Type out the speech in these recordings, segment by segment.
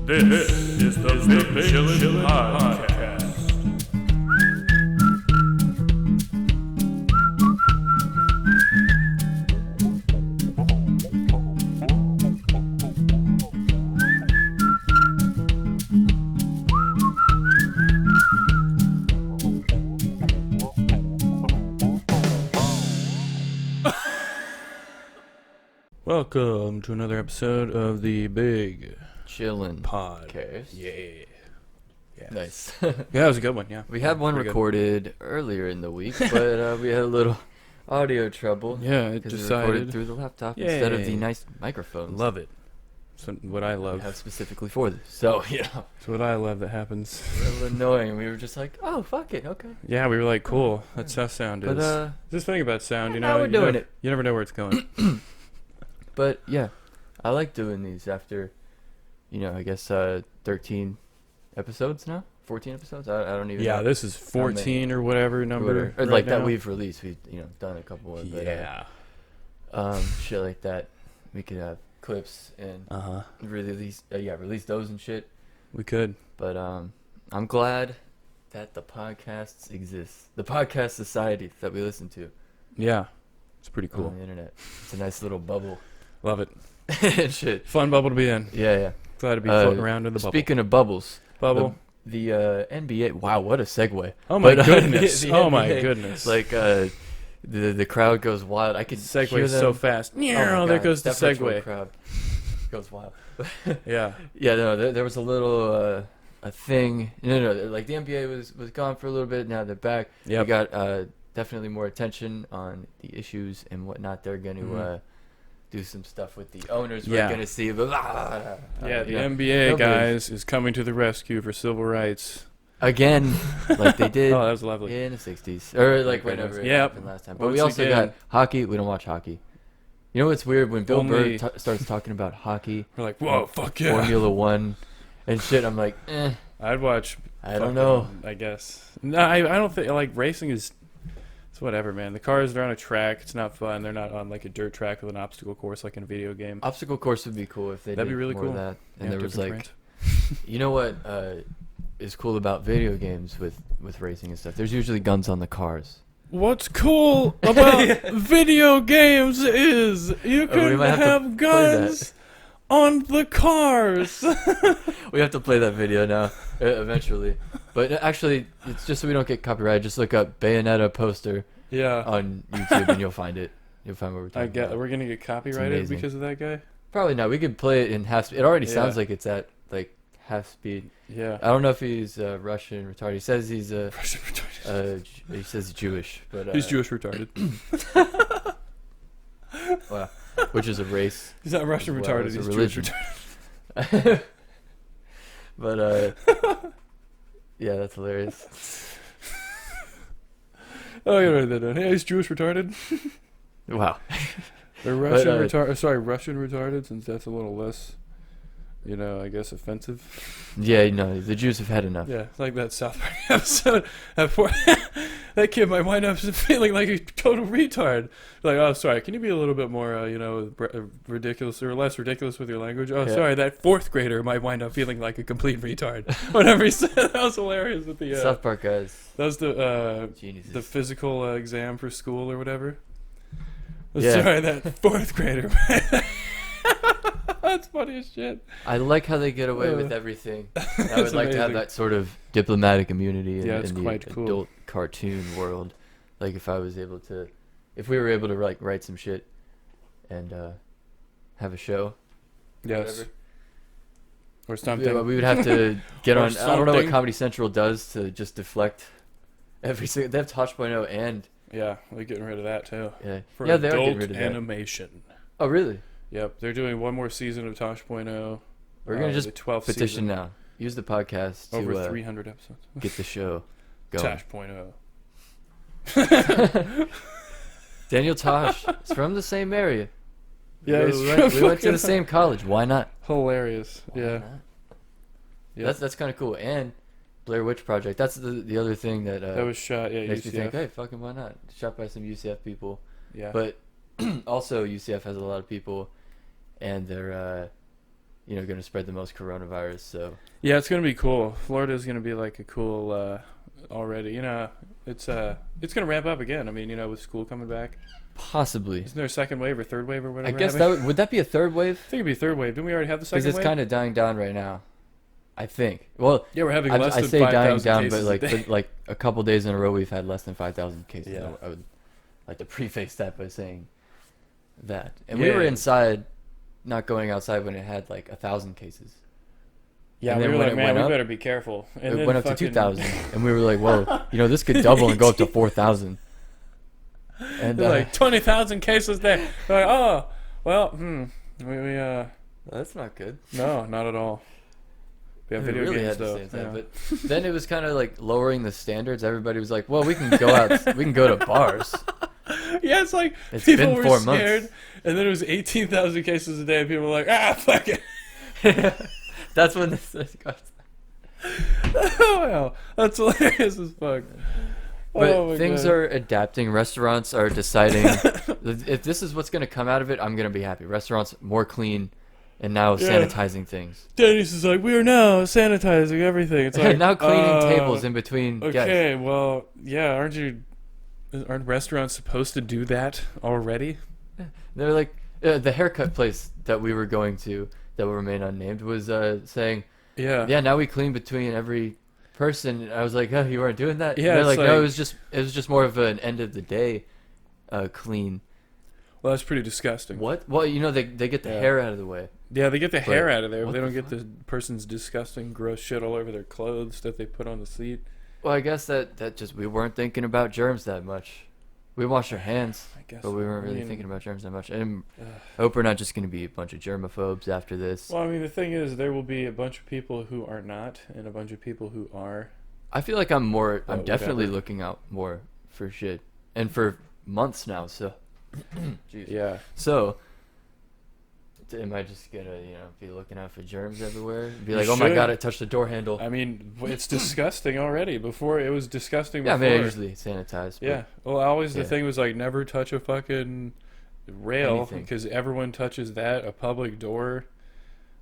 This is the Big Chillin Podcast. Welcome to another episode of the Big Chillin Podcast. Yeah. Yes. Nice. Yeah, that was a good one, yeah. We had one recorded earlier in the week, but we had a little audio trouble. Yeah, it because we decided. recorded through the laptop instead of the nice microphones. Love it. It's what I love. We have specifically for this. So, yeah. It's what I love that happens. A little annoying. We were just like, oh, fuck it, okay. Yeah, we were like, cool. That's how sound is. But, this thing about sound, you know. now we're doing it. You never know where it's going. But, yeah, I like doing these after, I guess 13 episodes now? 14 episodes? I don't even know. Yeah, this is 14 or whatever number. Or right like now. that we've released. We've, done a couple of Yeah. shit like that. We could have clips and release those and shit. We could. But I'm glad that the podcasts exist. The podcast society that we listen to. Yeah. It's pretty cool. On the internet. It's a nice little bubble. Love it. And shit. Fun bubble to be in. Yeah. Glad to be floating around in the bubble. Speaking of bubbles. Bubble. The NBA. Wow, what a segue. Oh my But, goodness. the Oh my NBA, goodness. Like the crowd goes wild. I could hear Segue them. so fast. Oh my There God, goes the that virtual segue. crowd goes wild. Yeah. Yeah, no, there was a little a thing. No, like the NBA was gone for a little bit. Now they're back. Yep. We got definitely more attention on the issues and whatnot. They're going to do some stuff with the owners. Yeah. We're going to see. But, Yeah, the NBA, guys, is coming to the rescue for civil rights. Again, like they did Oh, that was lovely. in the 60s. Or like whenever it Yep. happened last time. But Once we also again. got hockey. We don't watch hockey. You know what's weird? When Bill Only- Burr starts talking about hockey, We're like, whoa, fuck yeah. Formula One and shit, I'm like, I'd watch. I don't know. I guess. No, I don't think, like, racing is. It's whatever, man. The cars, they're on a track. It's not fun. They're not on, like, a dirt track with an obstacle course like in a video game. Obstacle course would be cool if they That'd did be really more cool. of that. And Yeah, there was different like, terrains. you know what is cool about video games with racing and stuff? There's usually guns on the cars. What's cool about video games is you can might have to have play guns on the cars. We have to play that video now, eventually. But actually, it's just so we don't get copyrighted. Just look up Bayonetta poster Yeah. on YouTube and you'll find it. You'll find what we're talking about. We're going to get copyrighted amazing. because of that guy? Probably not. We could play it in half speed. It already sounds Yeah. like it's at like half speed. Yeah. I don't know if he's Russian retarded. He says he's Russian retarded. he says Jewish, but He's Jewish retarded. Wow. Which is a race. He's not Russian as well retarded. as a He's Jewish religion. retarded. But yeah, that's hilarious. Oh, you write that down. Hey, he's Jewish retarded. Wow. Or Russian But, retarded. Sorry, Russian retarded, since that's a little less, I guess offensive. Yeah, no, the Jews have had enough. Yeah, like that South Park episode. That kid might wind up feeling like a total retard. Like, oh, sorry, can you be a little bit more, ridiculous or less ridiculous with your language? Oh, Yeah. sorry, that fourth grader might wind up feeling like a complete retard. Whatever he said, that was hilarious. With the South Park guys. that was the Geniuses. physical exam for school or whatever. Oh, Yeah. Sorry, that fourth grader. That's funny as shit. I like how they get away with everything. I would like to have amazing. that sort of diplomatic immunity Yeah, in it's the quite cool. adult cartoon world. Like if we were able to like write some shit and have a show. Yes. Whatever. Or something. We would have to get Or on. I don't know what something. Comedy Central does to just deflect every single. They have Tosh.0 and Yeah, they're getting rid of that too. for For they are adult getting rid of that. animation. Oh really? Yep, they're doing one more season of Tosh.0. We're gonna just the 12th petition season. now. Use the podcast to Over 300 episodes. get the show going. Tosh.0. Daniel Tosh is from the same area. Yeah, we, he's went, we from went to the fucking- same college. Why not? Hilarious. Why Yeah. not? Yep. That's kind of cool. And Blair Witch Project. That's the other thing that That was shot. Yeah, makes me think, UCF. hey, fucking why not? Shot by some UCF people. Yeah. But also UCF has a lot of people, and they're going to spread the most coronavirus. So Yeah, it's gonna be cool. Florida's gonna be like a cool already. It's gonna ramp up again. I mean, with school coming back. possibly. Isn't there a second wave or third wave or I whatever? guess happening? would that be a third wave? I think it'd be a third wave. Didn't we already have the Because second it's wave? kind of dying down right now. I think. Well, Yeah, we're having I less than say 5,000 dying down, cases but like a day. for like a couple days in a row, we've had less than 5,000 cases. Yeah. I would like to preface that by saying that. And we were Yeah. inside, not going outside when it had like 1,000 cases. Yeah, and we then were when like, it man, went we up, better be careful. And It then went up to fucking- 2,000, and we were like, "Whoa, this could double and go up to 4,000." And They're like 20,000 cases there. We're like, oh, well, that's not good. no, not at all. We have We video really games had to though. say that, Yeah. but then it was kind of like lowering the standards. Everybody was like, "Well, we can go out, we can go to bars." Yeah, it's like It's people been were 4 scared, months. and then it was 18,000 cases a day, and people were like, fuck it. That's when this got. Oh, well, that's hilarious as fuck. But Oh, my things God. are adapting. Restaurants are deciding if this is what's going to come out of it, I'm going to be happy. Restaurants more clean and now Yeah. sanitizing things. Dennis is like, we are now sanitizing everything. It's like now cleaning tables in between guests. Okay, well, yeah, aren't restaurants supposed to do that already? They're like the haircut place that we were going to that will remain unnamed was saying, Yeah. now we clean between every person. And I was like, oh, you weren't doing that? Yeah, They're it's like, no, like- it was just more of an end of the day clean. Well, that's pretty disgusting. What? Well, they get the Yeah. hair out of the way. Yeah, they get the But hair out of there, but what they don't the get the person's disgusting, gross shit all over their clothes that they put on the seat. Well, I guess that just we weren't thinking about germs that much. We washed our hands, I guess. but we weren't I really mean, thinking about germs that much. And ugh. I hope we're not just going to be a bunch of germaphobes after this. Well, I mean, the thing is, there will be a bunch of people who are not, and a bunch of people who are. I feel like I'm Oh, definitely whatever. looking out more for shit, and for months now. So, jeez. Yeah. So, am I just gonna be looking out for germs everywhere? Be You like, oh my should. god, I touched the door handle. I mean, it's disgusting already. Before, it was disgusting Yeah, I before. mean, I usually sanitize. But Yeah. Well, always the Yeah. thing was like, never touch a fucking rail, Anything. because everyone touches that, a public door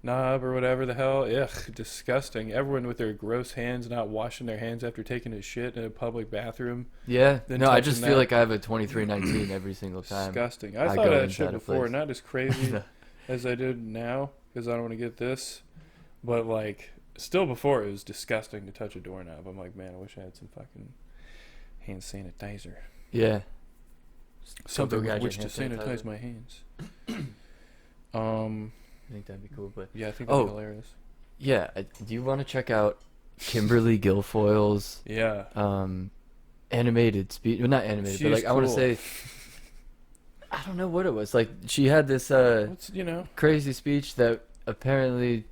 knob or whatever the hell. Ugh, disgusting. Everyone with their gross hands, not washing their hands after taking a shit in a public bathroom. Yeah. Then No, I touching just feel that. like I have a 2319 every single time. Disgusting. I I thought go of that inside shit a before, place. not as crazy as I did now, because I don't want to get this. But like, still before, it was disgusting to touch a doorknob. I'm like, man, I wish I had some fucking hand sanitizer. Yeah. Something with gadget which to hand sanitize sanitizer. my hands. I think that'd be cool, but Yeah, I think that'd be Oh. hilarious. yeah, do you want to check out Kimberly Guilfoyle's Yeah. animated speech? Well, not animated, but She's like I want to cool. say, I don't know what it was. Like she had this What's, crazy speech that apparently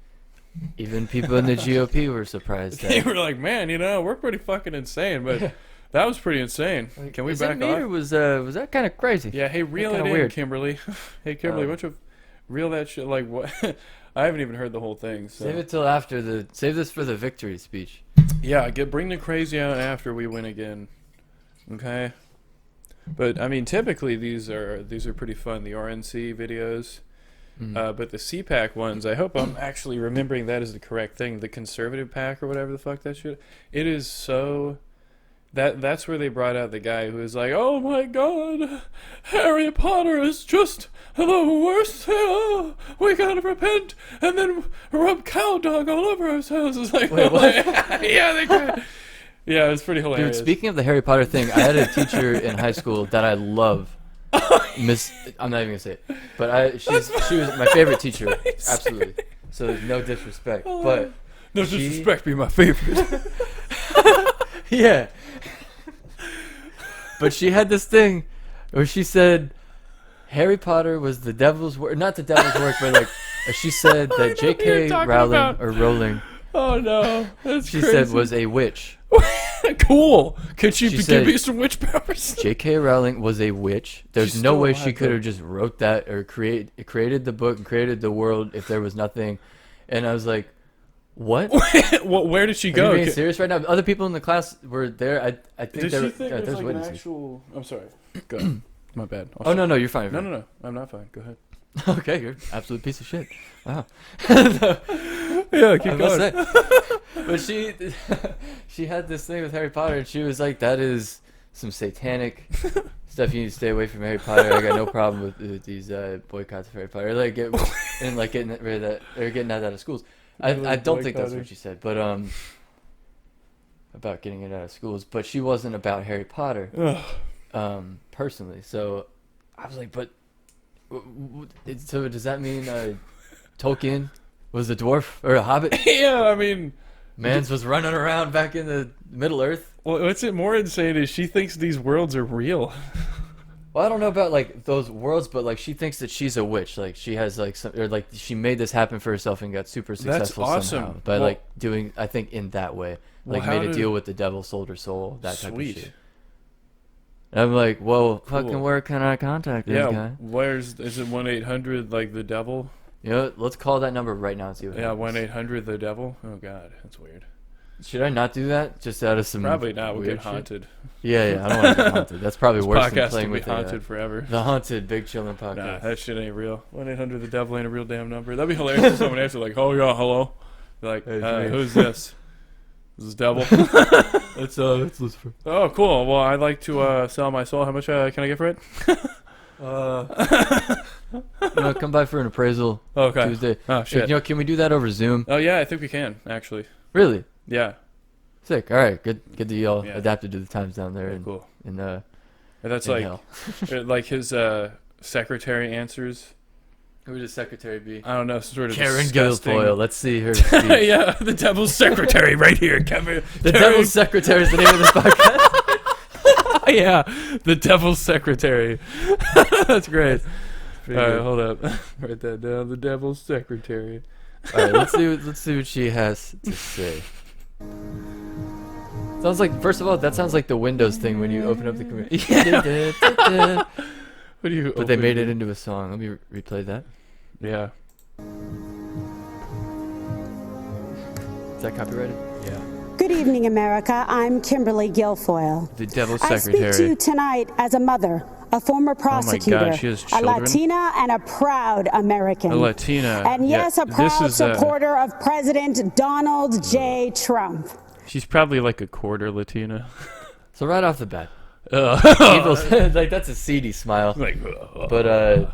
even people in the GOP were surprised they at. were like, man, we're pretty fucking insane, but that was pretty insane. Can we Is back it me or off? was that kind of crazy? Yeah, hey, reel it kinda in, weird. Kimberly. Hey, Kimberly, why don't you reel that shit? Like, what? I haven't even heard the whole thing. So. Save it till after save this for the victory speech. Yeah, bring the crazy out after we win again. Okay? But, I mean, typically these are pretty fun, the RNC videos. Mhm. But the CPAC ones, I hope I'm actually remembering that is the correct thing. The conservative pack or whatever the fuck that shit. It is so... That's where they brought out the guy who was like, oh my god, Harry Potter is just the worst. We gotta repent and then rub cow dog all over ourselves. It's like, Wait, what? Yeah, they cried. Yeah, it was pretty Dude, hilarious. speaking of the Harry Potter thing, I had a teacher in high school that I love. Miss, I'm not even gonna say it, but she was my favorite teacher. Absolutely. So there's no disrespect, but No she- disrespect, be my favorite. yeah. But she had this thing where she said Harry Potter was the devil's work, not the devil's work, but like she said I know that who you're J.K. talking Rowling about. or Rowling, Oh no, that's she crazy. said was a witch. Cool. Could She give said- me some witch powers? J.K. Rowling was a witch. There's She's no still way alive, she could though. have just wrote that or created the book and created the world if there was nothing. And I was like, what? Well, where did she Are you go? being serious right now? Other people in the class were there. I think Did there she were think yeah, there's there's like an witnesses. actual? I'm sorry. Go ahead. My bad. Oh no, you're fine. No, you're no, no. I'm not fine. Go ahead. Okay, you're an absolute piece of shit. Wow. Yeah, keep going. But she had this thing with Harry Potter, and she was like, "That is some satanic stuff. You need to stay away from Harry Potter. I got no problem with these boycotts of Harry Potter. Like getting rid of that or getting that out of schools." I don't think that's what she said, but about getting it out of schools. But she wasn't about Harry Potter, personally. So I was like, but so does that mean Tolkien was a dwarf or a hobbit? Yeah, I mean, Mans was running around back in the Middle Earth. well, what's it more insane is she thinks these worlds are real. Well, I don't know about like those worlds, but like she thinks that she's a witch. Like she has like some, or like she made this happen for herself and got super successful awesome. somehow by like doing, I think, in that way, Well, like made a deal with the devil, sold her soul, that type of Sweet. shit. And I'm like, well, Cool. fucking where can I contact this Yeah, guy? is it 1-800 like the devil? You know, let's call that number right now and see what Yeah, happens. 1-800 the devil. Oh god, that's weird. Should I not do that? Just out of some Probably not. We'll weird get shit? haunted. Yeah, I don't want to get haunted. That's probably This worse than podcast playing will be with haunted forever. the haunted Big Chillin Podcast. Nah, that shit ain't real. 1-800 the devil ain't a real damn number. That'd be hilarious if someone answered like, "Oh yeah, hello." Like, Hey, it's me. who's this? This is devil. It's Lucifer. Oh, cool. Well, I'd like to sell my soul. How much can I get for it? You know, come by for an appraisal Okay. Tuesday. Oh shit. You know, can we do that over Zoom? Oh yeah, I think we can actually. Really? Yeah. Sick. All right. Good that y'all Yeah. adapted to the times down there. Very in, cool. in And that's in like hell. like his secretary answers. Who would his secretary be? I don't know, sort of Karen disgusting. Guilfoyle. Let's see her speech. Yeah, the devil's secretary right here, Kevin. The Devil's Secretary is the name of this podcast. Yeah, the devil's secretary. That's great. All right, hold up. Write that down. The devil's secretary. All right, let's see what she has to say. Sounds like, first of all, that sounds like the Windows thing when you open up the computer. Yeah. What do you? But they made it into a song. Let me replay that. Yeah. Is that copyrighted? Yeah. Good evening, America. I'm Kimberly Guilfoyle. The Devil's I speak to you Secretary. tonight as a mother, a former prosecutor, she has a children? Latina, and a proud American. A Latina. And yes, yeah, a proud this is, supporter of President Donald J. Trump. She's probably like a quarter Latina. So right off the bat, Evil. like that's a seedy smile. Like, But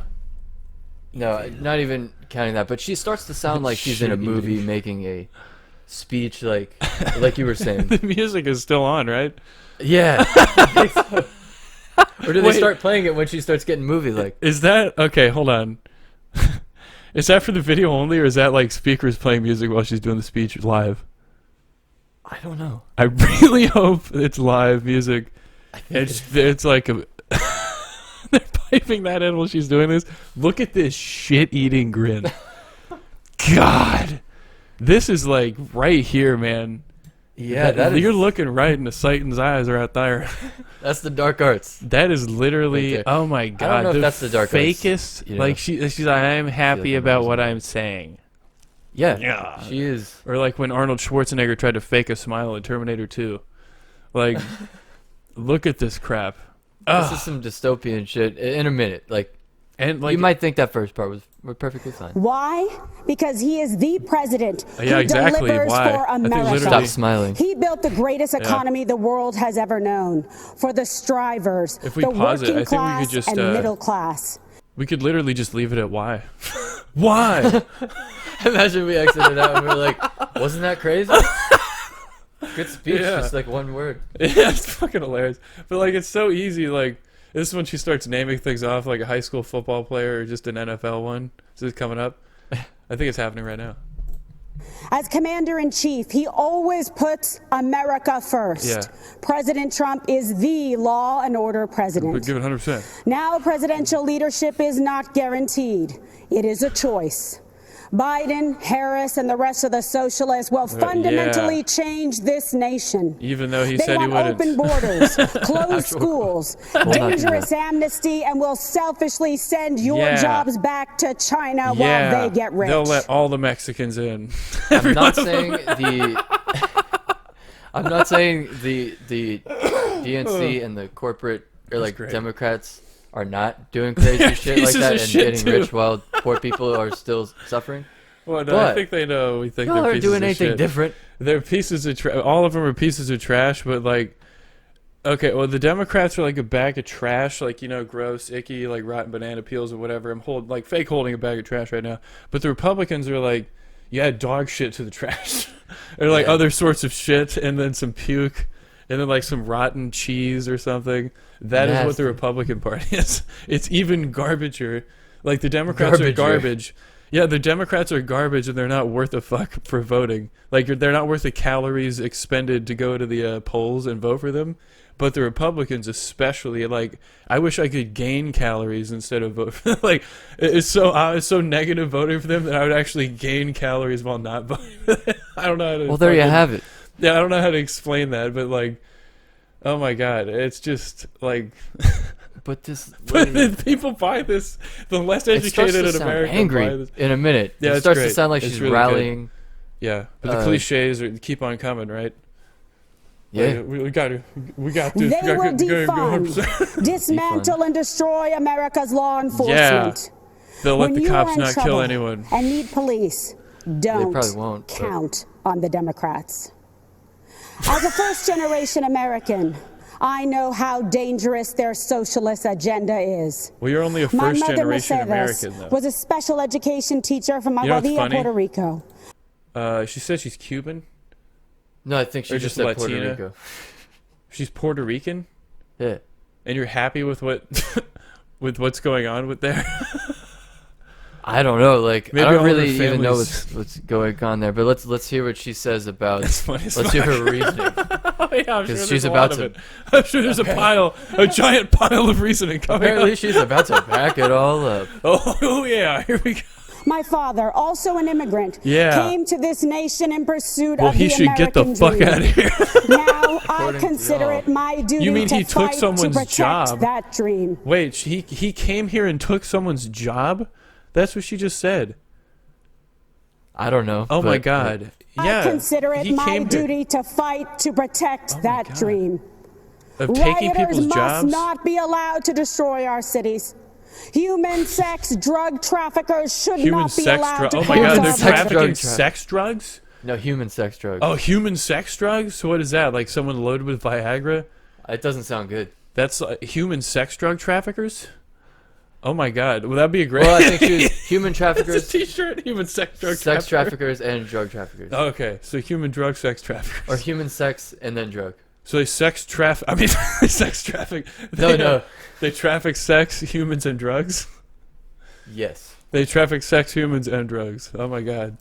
no, not even counting that. But she starts to sound like she's in a Shit movie eating. making a speech, like you were saying. the music is still on, right? Yeah. Or do they Wait. start playing it when she starts getting movie like? Is that okay? Hold on. Is that for the video only, or is that like speakers playing music while she's doing the speech live? I don't know. I really hope it's live music. It's like a they're piping that in while she's doing this. Look at this shit-eating grin. God, this is like right here, man. Yeah, that is, you're looking right into Satan's eyes right there. that's the dark arts. That is literally, Right there. oh my god, know if that's the dark arts, fakest. you know. Like she's like, I'm happy like about I'm what I'm saying. Yeah, Yeah. she is. Or like when Arnold Schwarzenegger tried to fake a smile in Terminator 2. Like, look at this crap. This is some dystopian shit in a minute. Like, And like you might think that first part was perfectly fine. Why? Because he is the president Yeah, who exactly. delivers Why? for I think America. Stop smiling. He built the greatest economy the world has ever known for the strivers, If we the pause it, working I think we class, could just, and middle class. we could literally just leave it at why. Why? Imagine we exited out and we were like, wasn't that crazy? Good speech, Yeah. just like one word. Yeah, it's fucking hilarious. But like, it's so easy. Like, this is when she starts naming things off, like a high school football player or just an NFL one. Is this coming up? I think it's happening right now. As commander-in-chief, he always puts America first. Yeah. President Trump is the law and order president. Give it 100%. Now presidential leadership is not guaranteed. It is a choice. Biden, Harris, and the rest of the socialists will fundamentally yeah. change this nation. Even though he They said he want wouldn't. open borders, closed schools, not do dangerous amnesty, and will selfishly send your Yeah. jobs back to China Yeah, while they get rich. they'll let all the Mexicans in. I'm not saying I'm not saying the DNC and the corporate or like great. Democrats are not doing crazy shit like pieces that of and shit, getting too. rich while poor people are still suffering. Well, no, I But think they know. We think y'all they're aren't pieces doing of anything shit. different. They're pieces of all of them are pieces of trash, but like, okay, well, the Democrats are like a bag of trash, like, gross, icky, like rotten banana peels or whatever. I'm fake holding a bag of trash right now. But the Republicans are like, you add dog shit to the trash, or like other sorts of shit, and then some puke, and then like some rotten cheese or something. That is what the Republican Party is. It's even garbager. Like the Democrats are garbage. Yeah, the Democrats are garbage, and they're not worth a fuck for voting. Like, they're not worth the calories expended to go to the polls and vote for them. But the Republicans especially, like, I wish I could gain calories instead of vote for them. Like, it's so negative voting for them that I would actually gain calories while not voting for them. I don't know how to... Well, there you have it. Yeah, I don't know how to explain that, but, like, oh my God, it's just, like... But this... But people buy this. The less educated in America angry buy this. in a minute. Yeah, it starts great. to sound like It's she's really rallying. Good. Yeah, but the cliches keep on coming, right? Yeah, like, we got this. They we got will defund, dismantle, and destroy America's law enforcement. Yeah. They'll let When the you are cops in not trouble kill anyone. and need police, don't probably won't, but- count on the Democrats. As a first-generation American, I know how dangerous their socialist agenda is. Well, you're only a My first mother, generation Mercedes, American, though. was a special education teacher from You know what's Aguadilla, funny? Puerto Rico. She said she's Cuban. no, I think Or she just just said Latina? Puerto Rico. She's Puerto Rican, Yeah. and you're happy with what, with what's going on with there. I don't know. Like, Maybe I don't all of her really even know families- what's going on there. But let's hear what she says about. That's funny as Let's hear fuck. her reasoning. Oh, yeah, I'm sure she's there's a about lot of to- it. I'm sure there's a giant pile of reasoning coming Apparently, up. she's about to back it all up. Oh yeah, here we go. My father, also an immigrant, Yeah. came to this nation in pursuit Well, of the he should get the American fuck dream. out of here. Now I According to consider y'all. it my duty You mean to he took fight someone's to protect job? that dream. Wait, he came here and took someone's job? That's what she just said. I don't know. Oh my but- God. Yeah. I consider it he my came here- duty to fight to protect my that God. dream. Of taking Rioters people's must jobs? not be allowed to destroy our cities. Human sex drug traffickers should Human not be sex allowed drugs. to Oh my cause God, our they're sex blood. trafficking drug sex drugs? No, human sex drugs. Oh, human sex drugs? So what is that? Like someone loaded with Viagra? It doesn't sound good. That's human sex drug traffickers? Oh my God. Well, that'd be a great... Well, I think she was human It's a traffickers, t-shirt. Human sex drug sex trafficker. traffickers, and drug traffickers. Okay, so human drug sex traffickers. Or human sex and then drug. So they sex traffic... I mean, sex traffic. No. They traffic sex, humans, and drugs? Yes. They traffic sex, humans, and drugs. Oh my God.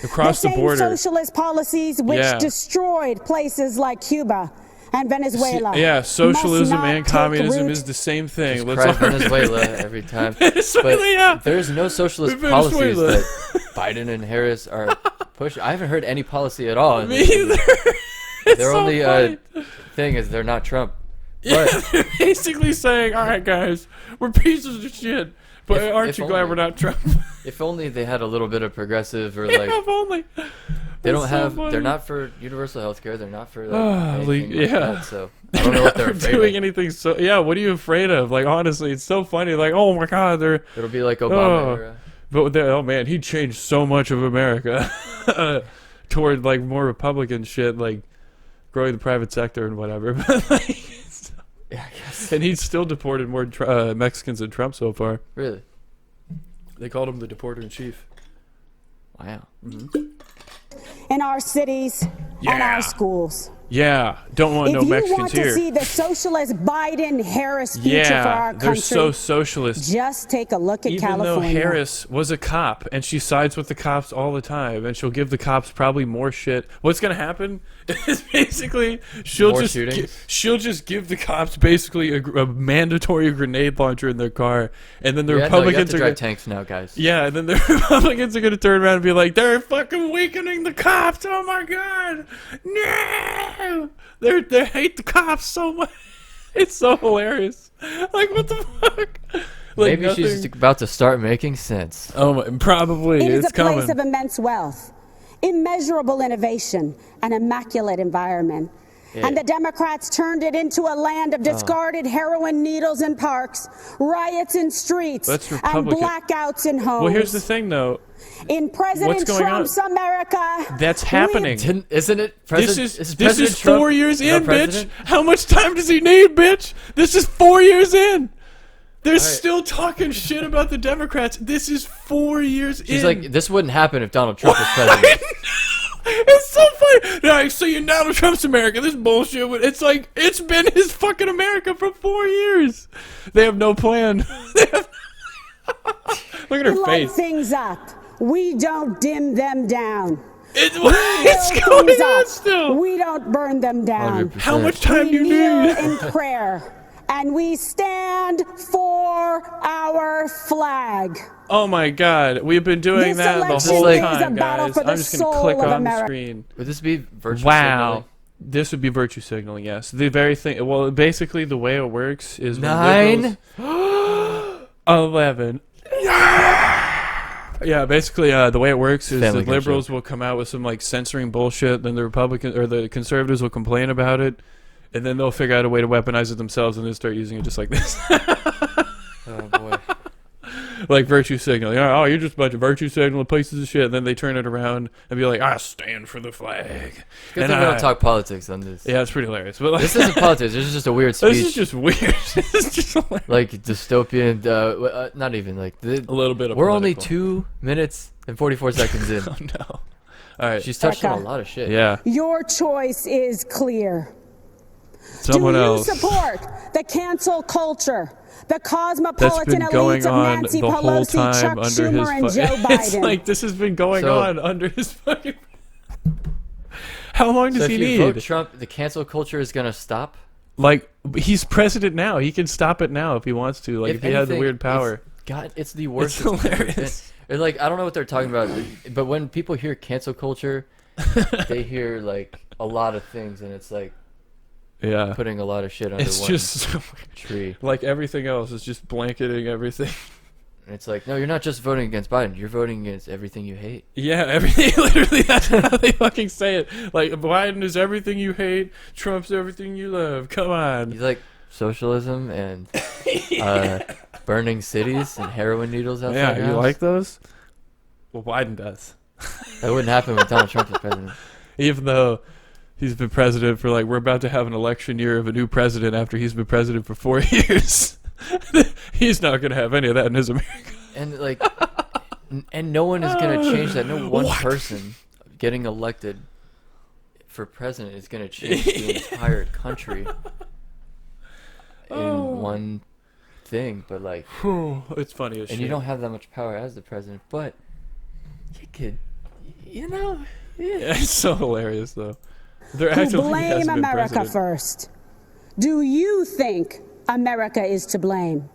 Across the the same border. socialist policies which Yeah. destroyed places like Cuba and Venezuela. Yeah, socialism must not and take communism root. is the same thing. Just Let's cry all Venezuela every time. Venezuela, But yeah. there's no socialist Venezuela. policies that Biden and Harris are pushing. I haven't heard any policy at all. Me either. It's Their so only funny. thing is they're not Trump. Yeah, But they're basically saying, all right, guys, we're pieces of shit. But If- aren't if you glad only. we're not Trump? if only they had a little bit of progressive or Yeah, like if only. they don't It's so have. funny. They're not for universal health care. They're not for Ah, anything like yeah. that. So I don't know what they're Never afraid doing of. anything. So yeah, what are you afraid of? Like honestly, it's so funny. Like oh my God, they're It'll be like Obama Oh. era. but oh man, he changed so much of America toward like more Republican shit, like growing the private sector and whatever. But like, Yeah, I guess. and he's still deported more Mexicans than Trump so far. Really? They called him the deporter in chief. Wow. in our cities and Yeah. our schools. Yeah, don't want If no you Mexicans want to here. see the socialist Biden-Harris future for Yeah, our they're country, so socialist. just take a look at Even California. though Harris was a cop and she sides with the cops all the time and she'll give the cops probably more shit. What's gonna happen is basically More shootings? she'll just give the cops basically a mandatory grenade launcher in their car, and then the Yeah, no, you have Republicans to are drive gonna, tanks now, guys. yeah, and then the Republicans are gonna turn around and be like, they're fucking weakening the cops. Oh my God, no! They hate the cops so much. It's so hilarious. Like what the fuck? Like Maybe she's just about to start making sense. Oh, probably. It is It's a place coming. of immense wealth, immeasurable innovation, and immaculate environment. And the Democrats turned it into a land of discarded heroin needles in parks, riots in streets, That's and Republican. blackouts in homes. Well, here's the thing, though. In President What's going Trump's on? America, That's happening. Isn't it? This President is Trump 4 years the in, bitch. president? How much time does he need, bitch? This is 4 years in. They're right. still talking shit about the Democrats. This is 4 years in. She's like, this wouldn't happen if Donald Trump was I president. know. It's so funny. They're like, so you're Donald Trump's America. This bullshit. It's like, it's been his fucking America for 4 years. They have no plan. Look at her light face. things up. We don't dim them down. It's Build going things on up. still. We don't burn them down. 100%. How much time do We you kneel need? in prayer. And we stand for our flag. Oh my God, we've been doing This that the election whole is a time, battle guys. for the I'm just gonna soul click of on the America. screen. Would this be virtual Wow, signaling? this would be virtue signaling. Yes, the very thing. Well, basically, the way it works is when 9? liberals- 11. Yeah, basically, the way it works is Family the Guy liberals will come out with some like censoring bullshit, then the Republicans or the conservatives will complain about it, and then they'll figure out a way to weaponize it themselves and then start using it just like this. Oh boy. Like virtue signaling. Oh, you're just a bunch of virtue signaling pieces of shit. And then they turn it around and be like, I stand for the flag. Good And thing we I- don't talk politics on this. Yeah, it's pretty hilarious. But like, This isn't politics. This is just a weird speech. this is just weird. This is just hilarious. like dystopian. Not even like. A little bit of We're only political. 2 minutes and 44 seconds in. Oh, no. All right. She's touched on a Becca. lot of shit. Yeah. Your choice is clear. Someone Do you else. support the cancel culture, the That's cosmopolitan been going elites of on Nancy the whole Pelosi, time Chuck under Schumer, his and Joe It's Biden? like this has been going So- on under his fucking. How long So does if he you vote need? Trump, the cancel culture is gonna stop. Like he's president now. He can stop it now if he wants to. Like if he had the anything, weird power. it's the worst. It's hilarious. It's like I don't know what they're talking about, but when people hear cancel culture, they hear like a lot of things, and it's like Yeah. putting a lot of shit under It's one just tree. like everything else is just blanketing everything. And it's like, no, you're not just voting against Biden. You're voting against everything you hate. Yeah, everything. Literally, that's how they fucking say it. Like Biden is everything you hate. Trump's everything you love. Come on. He's like socialism and burning cities and heroin needles outside Yeah, your you house. like those? Well, Biden does. That wouldn't happen when Donald Trump was president. Even though he's been president for like, we're about to have an election year of a new president after he's been president for 4 years. He's not going to have any of that in his America. And like, and no one is gonna change that. No one What? person getting elected for president is gonna change the entire country in one thing. But like, It's funny as shit. and you don't have that much power as the president, but you could, you know, Yeah, it's so hilarious though. They're Who acting like he blame hasn't been America president. first? Do you think America is to blame?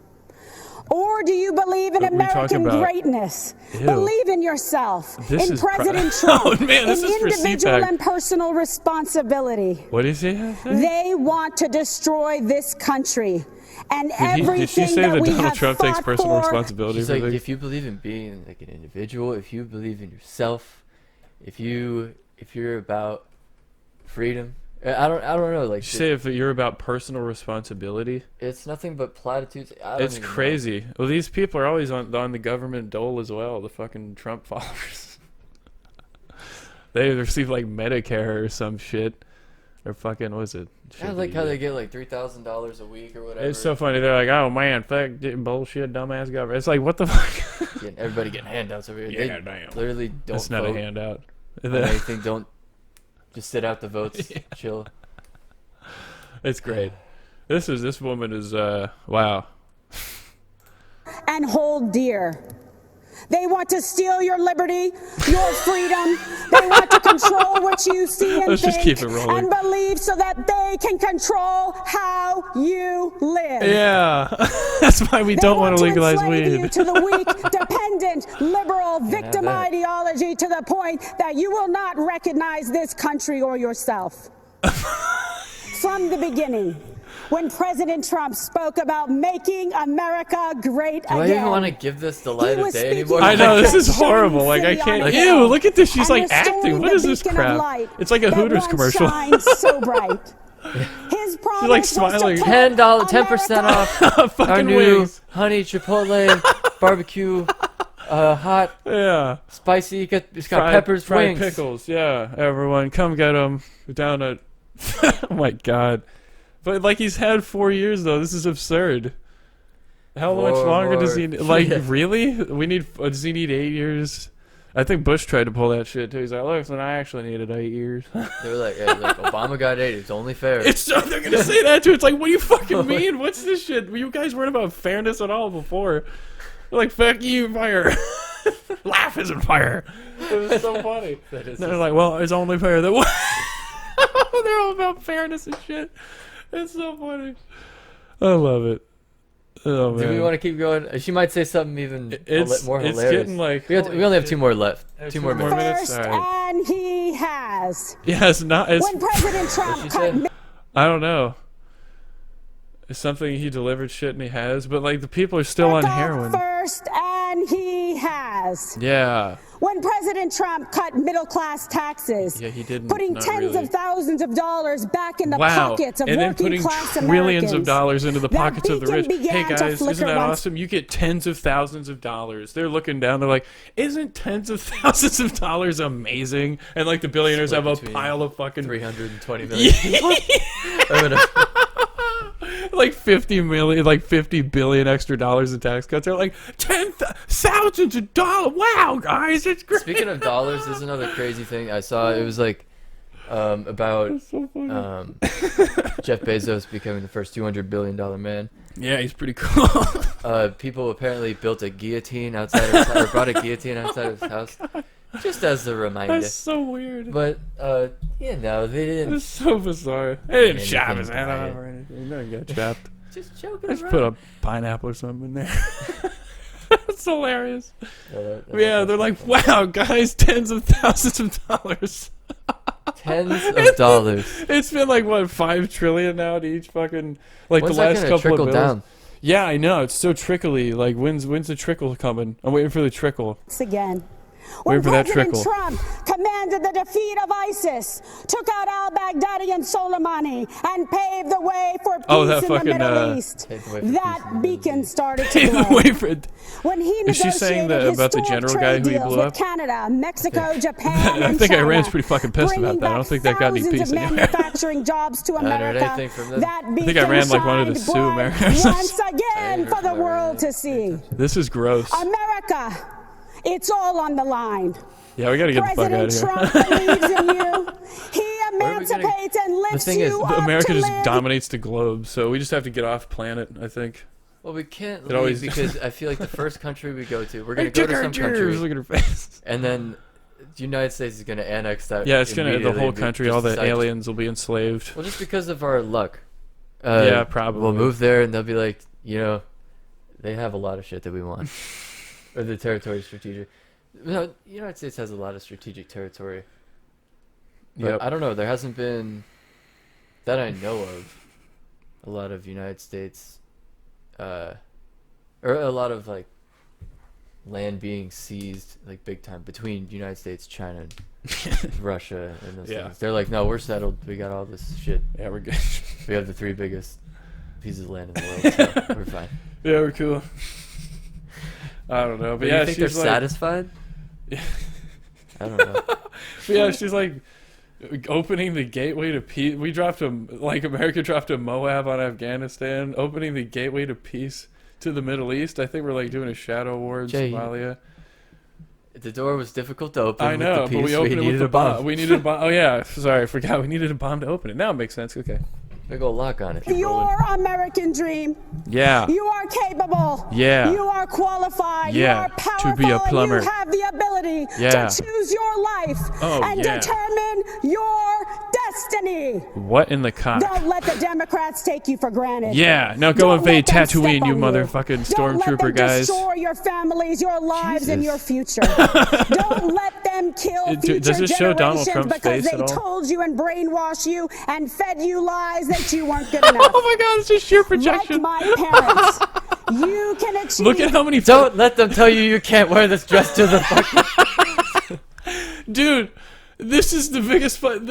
Or do you believe in What are we talking American about? greatness? Ew. Believe in yourself, This in is President Oh, Trump, man, this in is for individual CPAC. and personal responsibility. What is he? They want to destroy this country and everything Did she say that that we Donald have Trump takes fought personal for. responsibility she's for like, things? if you believe in being like an individual, if you believe in yourself, if you're about freedom, I don't know, like Did you say if you're about personal responsibility? it's nothing but platitudes. I don't It's even know. crazy. Well, these people are always on the government dole as well. The fucking Trump followers. They receive like Medicare or some shit, or fucking what is it? I like how they get like $3,000 a week or whatever. It's so funny. They're like, oh man, fuck bullshit, dumbass government. It's like, what the fuck? Everybody getting handouts over here. Yeah, They damn. literally don't That's not a vote handout. on anything. Don't just sit out the votes. Yeah. Chill. It's great. This woman is wow. And hold dear. They want to steal your liberty, your freedom. They want to control what you see and Let's just think keep it rolling. and believe so that they can control how you live. Yeah, that's why we They don't want to legalize enslave you weed. to the weak, dependent, liberal, victim that. ideology to the point that you will not recognize this country or yourself. From the beginning, when President Trump spoke about making America great Do I again. even want to give this the light of was day speaking anymore? I know, this is Shining horrible. Like I city can't. on a Ew! hill Look at this. She's and like restoring acting. What the is this beacon of crap? light It's like a that Hooters once commercial. shined so bright. His promise like was smiling. to put $10% off Fucking our new wings. honey chipotle barbecue, hot, Yeah. spicy. It's got peppers, fried wings. pickles. Yeah, everyone, come get them down at. Oh my god! But like he's had 4 years though. This is absurd. How much longer does he? Like really? We need. Does he need 8 years? I think Bush tried to pull that shit too. He's like, listen, I actually needed 8 years. They were like, Obama got 8. It's only fair. It's so they're gonna say that too. It's like, what do you fucking mean? What's this shit? You guys weren't about fairness at all before. They're like, fuck you, fire. Laugh isn't fire. It was so funny. They're like, well, it's only fair that. They're all about fairness and shit. It's so funny. I love it. Oh man. Do we want to keep going? She might say something even more hilarious. It's getting like. We only have 2 more left. 2 more minutes. minutes? First, All right. and he has. Yeah, it's not. It's, When President Trump she cut said? I don't know. It's something he delivered shit and he has, but like the people are still on America heroin. first, and he has. Yeah. When President Trump cut middle-class taxes, Yeah, he didn't. putting not tens really. of thousands of dollars back in the Wow. pockets of And then putting working-class trillions of Americans. dollars into the That pockets of the beacon rich. Hey began to guys, isn't flicker that once- awesome? You get tens of thousands of dollars. They're looking down. They're like, isn't tens of thousands of dollars amazing? And like the billionaires Split have a between pile of fucking 320 million. like 50 million, like 50 billion extra dollars in tax cuts. They're like thousands of dollars. Wow, guys, it's great. Speaking of dollars, there's another crazy thing I saw. It was like about That's so funny. Jeff Bezos becoming the first $200 billion man. Yeah, he's pretty cool. People apparently built a guillotine outside of his house, or brought a guillotine outside of his house, just as a reminder. That's so weird. But, they didn't. It's so bizarre. They didn't chop Anything his head by off it. or anything. He didn't get chopped. Just joking Just around. put a pineapple or something in there. That's hilarious. That's Yeah, they're like, wow, guys, tens of thousands of dollars. tens of dollars. It's been like, what, 5 trillion now to each fucking, like When's the that last gonna couple trickle of bills. down? Yeah, I know. It's so trickly. Like, when's the trickle coming? I'm waiting for the trickle. Again. Waiting When for that President trickle. Trump commanded the defeat of ISIS, took out al-Baghdadi and Soleimani, and paved the way for peace Oh, that in fucking, the Middle East, Paved the way for peace in that the Middle beacon East. started to glow. Wait for it. When he Is she saying negotiated that about the historic general trade guy who he deals blew with up? Canada, Mexico, Japan, I and think China, Iran's pretty fucking pissed about bringing that. I don't back think that got any thousands peace of anywhere. manufacturing jobs to haven't heard America. anything from them. That I think beacon Iran like wanted to shined sue bright America. once I again heard for the from world Iran. to see. This is gross. America, it's all on the line. Yeah, we gotta get the fuck out President of here. Trump believes in you. He are we gonna- emancipates and lifts thing is, you up America to just live. dominates the globe, so we just have to get off planet, I think. Well, we can't It leave always- because I feel like the first country we go to, we're going to go to some country, Look at her face. and then the United States is going to annex that. Yeah, it's gonna the immediately whole and country. just All the decide- aliens will be enslaved. Well, just because of our luck. Yeah, probably. We'll move there, and they'll be like, they have a lot of shit that we want. Or the territory is strategic. No, the United States has a lot of strategic territory. But Yep. I don't know. There hasn't been, that I know of, a lot of United States, or a lot of like land being seized like big time between United States, China, and Russia, and those Yeah. things. They're like, no, we're settled. We got all this shit. Yeah, we're good. We have the 3 biggest pieces of land in the world. So we're fine. Yeah, we're cool. I don't know, but But yeah, you think they're she's like, satisfied? Yeah. I don't know. but yeah, she's like opening the gateway to peace. We dropped America dropped a Moab on Afghanistan, opening the gateway to peace to the Middle East. I think we're like doing a shadow war in Jay, Somalia. The door was difficult to open. I know, with the but piece. we opened it with needed the a bomb. bomb. We needed a bomb. Oh yeah, sorry, I forgot. We needed a bomb to open it. Now it makes sense. Okay. Big old lock on it. Your American dream. Yeah. You are capable. Yeah. You are qualified. Yeah, You are to powerful. be a plumber. You have the ability Yeah. to choose your life Oh, and yeah. determine your destiny. What in the cock? Don't let the Democrats take you for granted. Yeah. Now go Don't invade let them step Tatooine, you on motherfucking Don't let them stormtrooper guys. destroy your families, your lives, and Jesus. your future. Don't let them kill future Does this show Donald generations Trump's because face they at all? told you and brainwashed you and fed you lies that you weren't good enough. Oh my god, it's just sheer Like projection. my parents, you can achieve. Look at how many Don't let them tell you can't wear this dress to the fucking. Dude, this is the biggest fight.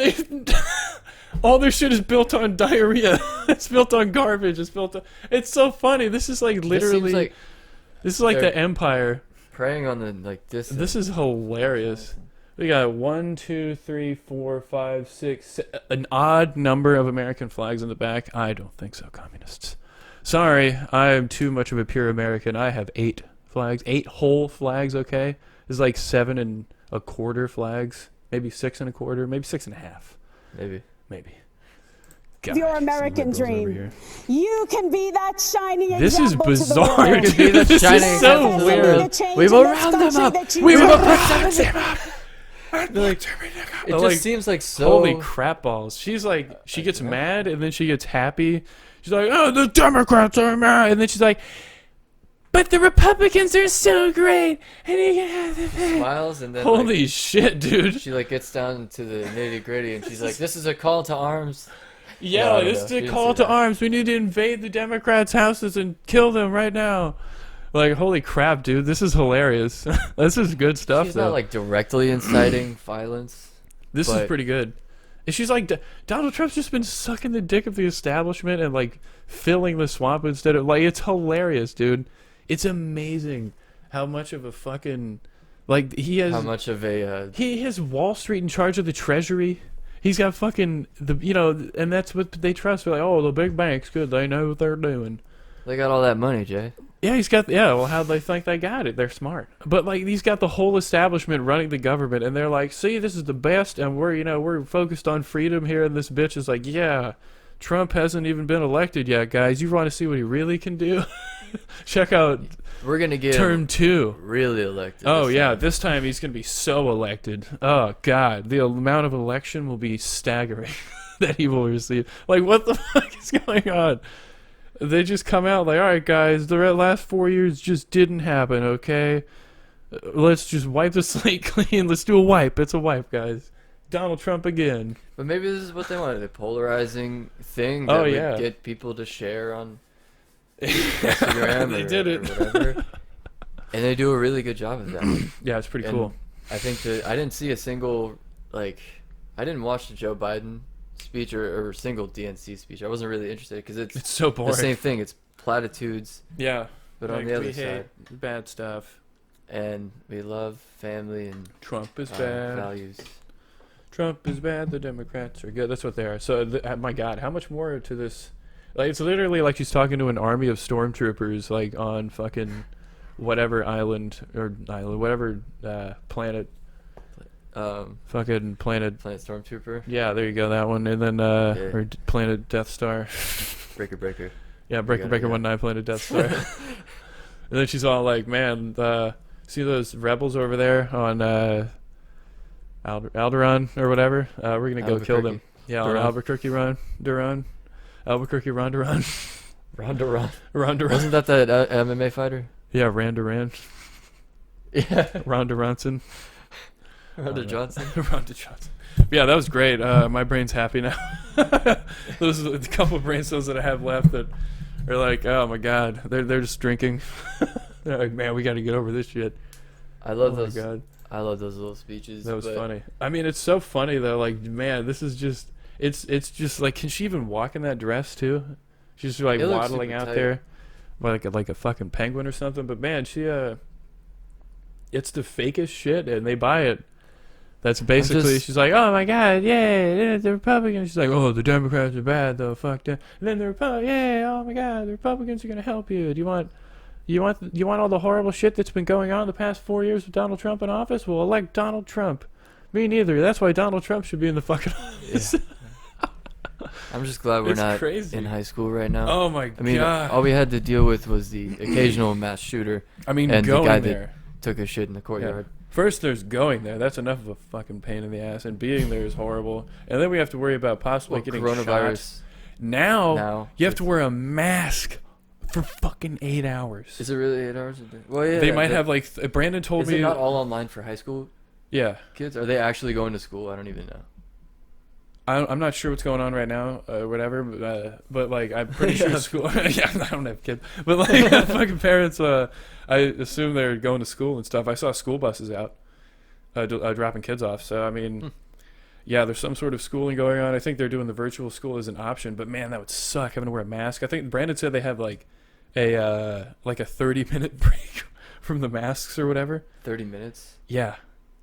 All their shit is built on diarrhea. It's built on garbage. It's so funny. This is like literally. This is like the Empire. Preying on the like this. This is hilarious. We got 1, 2, 3, 4, 5, 6, an odd number of American flags in the back. I don't think so, communists. Sorry, I am too much of a pure American. I have 8 flags, 8 whole flags. Okay, it's like 7 1/4 flags, maybe 6 1/4, maybe 6 1/2, maybe. God, Your American dream. You can be that shining this is example bizarre. to the world. Dude. This is so weird. We will round them up. We will round them up. It just seems like so. Holy crap balls! She's like, she gets mad and then she gets happy. She's like, oh, the Democrats are mad, and then she's like, but the Republicans are so great, and you can have the smiles and then holy shit, dude. She like gets down to the nitty gritty and she's like, this is a call to arms. Yeah, no, this is a call to arms. We need to invade the Democrats' houses and kill them right now. Like, holy crap, dude. This is hilarious. This is good stuff, She's though. Not, like, directly inciting violence. This is pretty good. And she's like, Donald Trump's just been sucking the dick of the establishment and, like, filling the swamp instead of... Like, it's hilarious, dude. It's amazing how much of a fucking... Like, he has... How much of a... He has Wall Street in charge of the Treasury. He's got fucking... and that's what they trust. They're like, oh, the big banks, good. They know what they're doing. They got all that money, Jay. Yeah, he's got... Yeah, well, how'd they think they got it? They're smart. But, like, he's got the whole establishment running the government, and they're like, see, this is the best, and we're focused on freedom here, and this bitch is like, yeah, Trump hasn't even been elected yet, guys. You want to see what he really can do? Check out... We're going to get term 2. Really elected. Oh, yeah, this time he's going to be so elected. Oh, God. The amount of election will be staggering that he will receive. Like, what the fuck is going on? They just come out like, all right, guys, the last 4 years just didn't happen, okay? Let's just wipe the slate clean. Let's do a wipe. It's a wipe, guys. Donald Trump again. But maybe this is what they wanted, a polarizing thing that would get people to share on Instagram they did it. Or whatever. And they do a really good job of that. Yeah, it's pretty cool. I think I didn't see a single, like, I didn't watch the Joe Biden speech or single DNC speech. I wasn't really interested because it's so boring. The same thing. It's platitudes. Yeah. But like, on the other side, bad stuff. And we love family and Trump is bad. Values. Trump is bad. The Democrats are good. That's what they are. So, my God, how much more to this? Like, it's literally like she's talking to an army of stormtroopers, like on fucking whatever whatever planet. Fucking Planet Stormtrooper. Yeah, there you go, that one. And then or Planet Death Star. Breaker. Yeah, Breaker 19 Planet Death Star. And then she's all like, "Man, see those rebels over there on Alderaan or whatever? We're gonna go kill them." Yeah, on Albuquerque Duran. Ronda. Wasn't that the MMA fighter? Yeah, Randuran. Yeah, Ronda Ronson. Ronda Johnson. Ronda Johnson. Yeah, that was great. My brain's happy now. Those are the couple of brain cells that I have left that are like, oh my God, they're just drinking. They're like, man, we got to get over this shit. I love those. God. I love those little speeches. That was funny. I mean, it's so funny though. Like, man, this is just. It's just like, can she even walk in that dress too? She's like waddling out there, like a fucking penguin or something. But man, she it's the fakest shit, and they buy it. That's basically, she's like, oh my God, yeah, the Republicans. She's like, oh, the Democrats are bad though, fuck them. And then the Republicans, yeah, oh my God, the Republicans are gonna help you. Do you want all the horrible shit that's been going on the past 4 years with Donald Trump in office? Well, elect Donald Trump. Me neither. That's why Donald Trump should be in the fucking office. Yeah. I'm just glad we're not in high school right now. Oh my God. I mean, all we had to deal with was the occasional mass shooter. I mean, and going the guy there. That took a shit in the courtyard. Yeah. First, there's going there. That's enough of a fucking pain in the ass. And being there is horrible. And then we have to worry about possibly getting coronavirus. Shot. Now you have to wear a mask for fucking 8 hours. Is it really 8 hours a day? Well, yeah. They might have like Brandon told me. Is it not all online for high school? Yeah. Kids, are they actually going to school? I don't even know. I'm not sure what's going on right now, whatever, but like I'm pretty sure school. Yeah, I don't have kids, but like fucking parents. I assume they're going to school and stuff. I saw school buses out, dropping kids off. So I mean, yeah, there's some sort of schooling going on. I think they're doing the virtual school as an option, but man, that would suck having to wear a mask. I think Brandon said they have like a 30-minute break from the masks or whatever. 30 minutes. Yeah,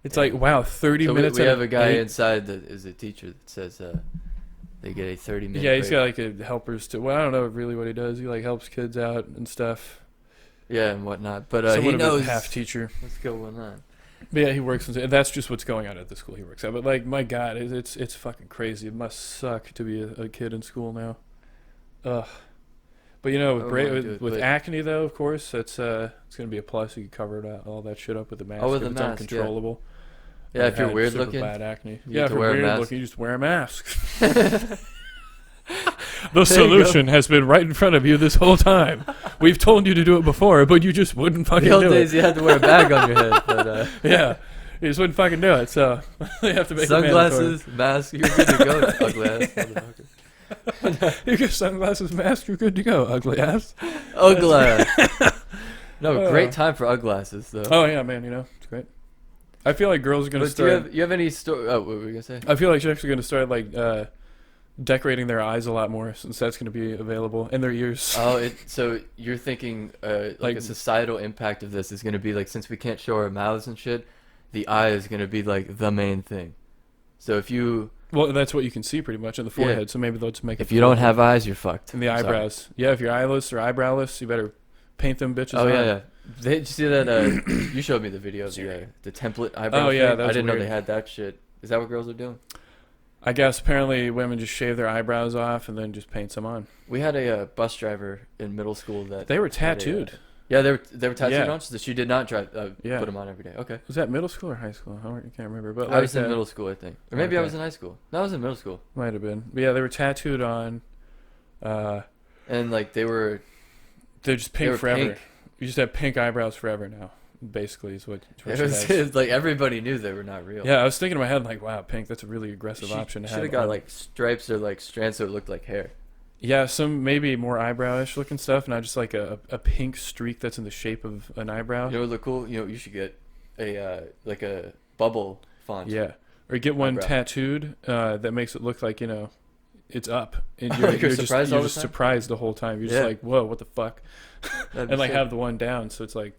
it's like wow, 30 minutes. We have a guy inside that is a teacher that says they get a 30-minute. Yeah, he's break. got like a helpers to. Well, I don't know really what he does. He like helps kids out and stuff. Yeah, and whatnot. But he Somewhat of a knows half teacher. what's going on. But yeah, he works. That's just what's going on at the school he works at. But like, my God, it's fucking crazy. It must suck to be a kid in school now. Ugh. But you know, with acne though, of course, it's gonna be a plus. You can cover all that shit up with the mask. Oh, with the it's mask, uncontrollable. Yeah, if you're weird looking, bad acne. Yeah, if you're weird looking, you just wear a mask. The There solution has been right in front of you this whole time. We've told you to do it before, but you just wouldn't fucking the old do days it. you had to wear a bag on your head. But Yeah, you just wouldn't fucking do it. So they have to make sunglasses, mask, you're good to go. Ugly ass motherfucker. You get sunglasses, mask, you're good to go. Ugly ass. Ugly ass. No, great time for uglasses though. Oh yeah, man. You know it's great. I feel like girls are gonna But start. do you have any story? Oh, what were you gonna say? I feel like she's actually gonna start like decorating their eyes a lot more since that's gonna be available, and their ears. Oh, so you're thinking like Like- a societal impact of this is gonna be like, since we can't show our mouths and shit, the eye is gonna be like the main thing. So if you Well, that's what you can see pretty much in the forehead. So maybe they'll just make it. if you don't have eyes, you're fucked. and the I'm sorry. eyebrows. Yeah, if you're eyeless or eyebrowless, you better paint them bitches. Oh on. yeah. Did you see that? You showed me the video of the template eyebrow. Oh, yeah, thing. that I was didn't know weird. they had that shit. Is that what girls are doing? I guess apparently women just shave their eyebrows off and then just paint some on. We had a bus driver in middle school that They were had tattooed. yeah, they were tattooed Yeah. on. So she did not put Yeah. them on every day. Okay. Was that middle school or high school? I can't remember. But I was in like, middle school, I think, or maybe I Okay. was in high school. No, I was in middle school, Might have been. But yeah, they were tattooed on. and like they're just pink were forever. pink. You just have pink eyebrows forever now. Basically, is what It she was, has. it was like everybody knew they were not real. Yeah, I was thinking in my head like, wow, pink. That's a really aggressive option to Should have. have got on. like stripes or like strands so it looked like hair. Yeah, some maybe more eyebrowish looking stuff, not just like a pink streak that's in the shape of an eyebrow. You know what would look cool? You know, you should get a like a bubble font. Yeah, or get one Eyebrow. tattooed that makes it look like it's up, and Like you're just, surprised all you're the just time? surprised the whole time. You're just Yeah. like, whoa, what the fuck? That'd be And like sick. have the one down, so it's like,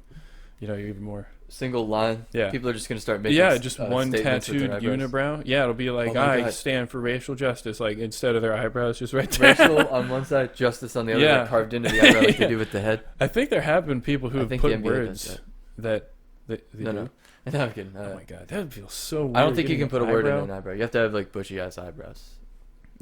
you're even more. Single line. Yeah. People are just gonna start making. Yeah, just one statements with tattooed their eyebrows. unibrow. Yeah, it'll be like, Oh my I God. stand for racial justice. Like instead of their eyebrows, just right there. Racial on one side, justice on the other, Yeah. like carved into the eyebrow like they Yeah. do with the head. I think there have been people who I have think the put NBA words does that they No, do. no. No, I'm kidding. Oh my god, that would feel so weird. I don't think you getting can put a an word in eyebrow. an eyebrow. You have to have like bushy ass eyebrows.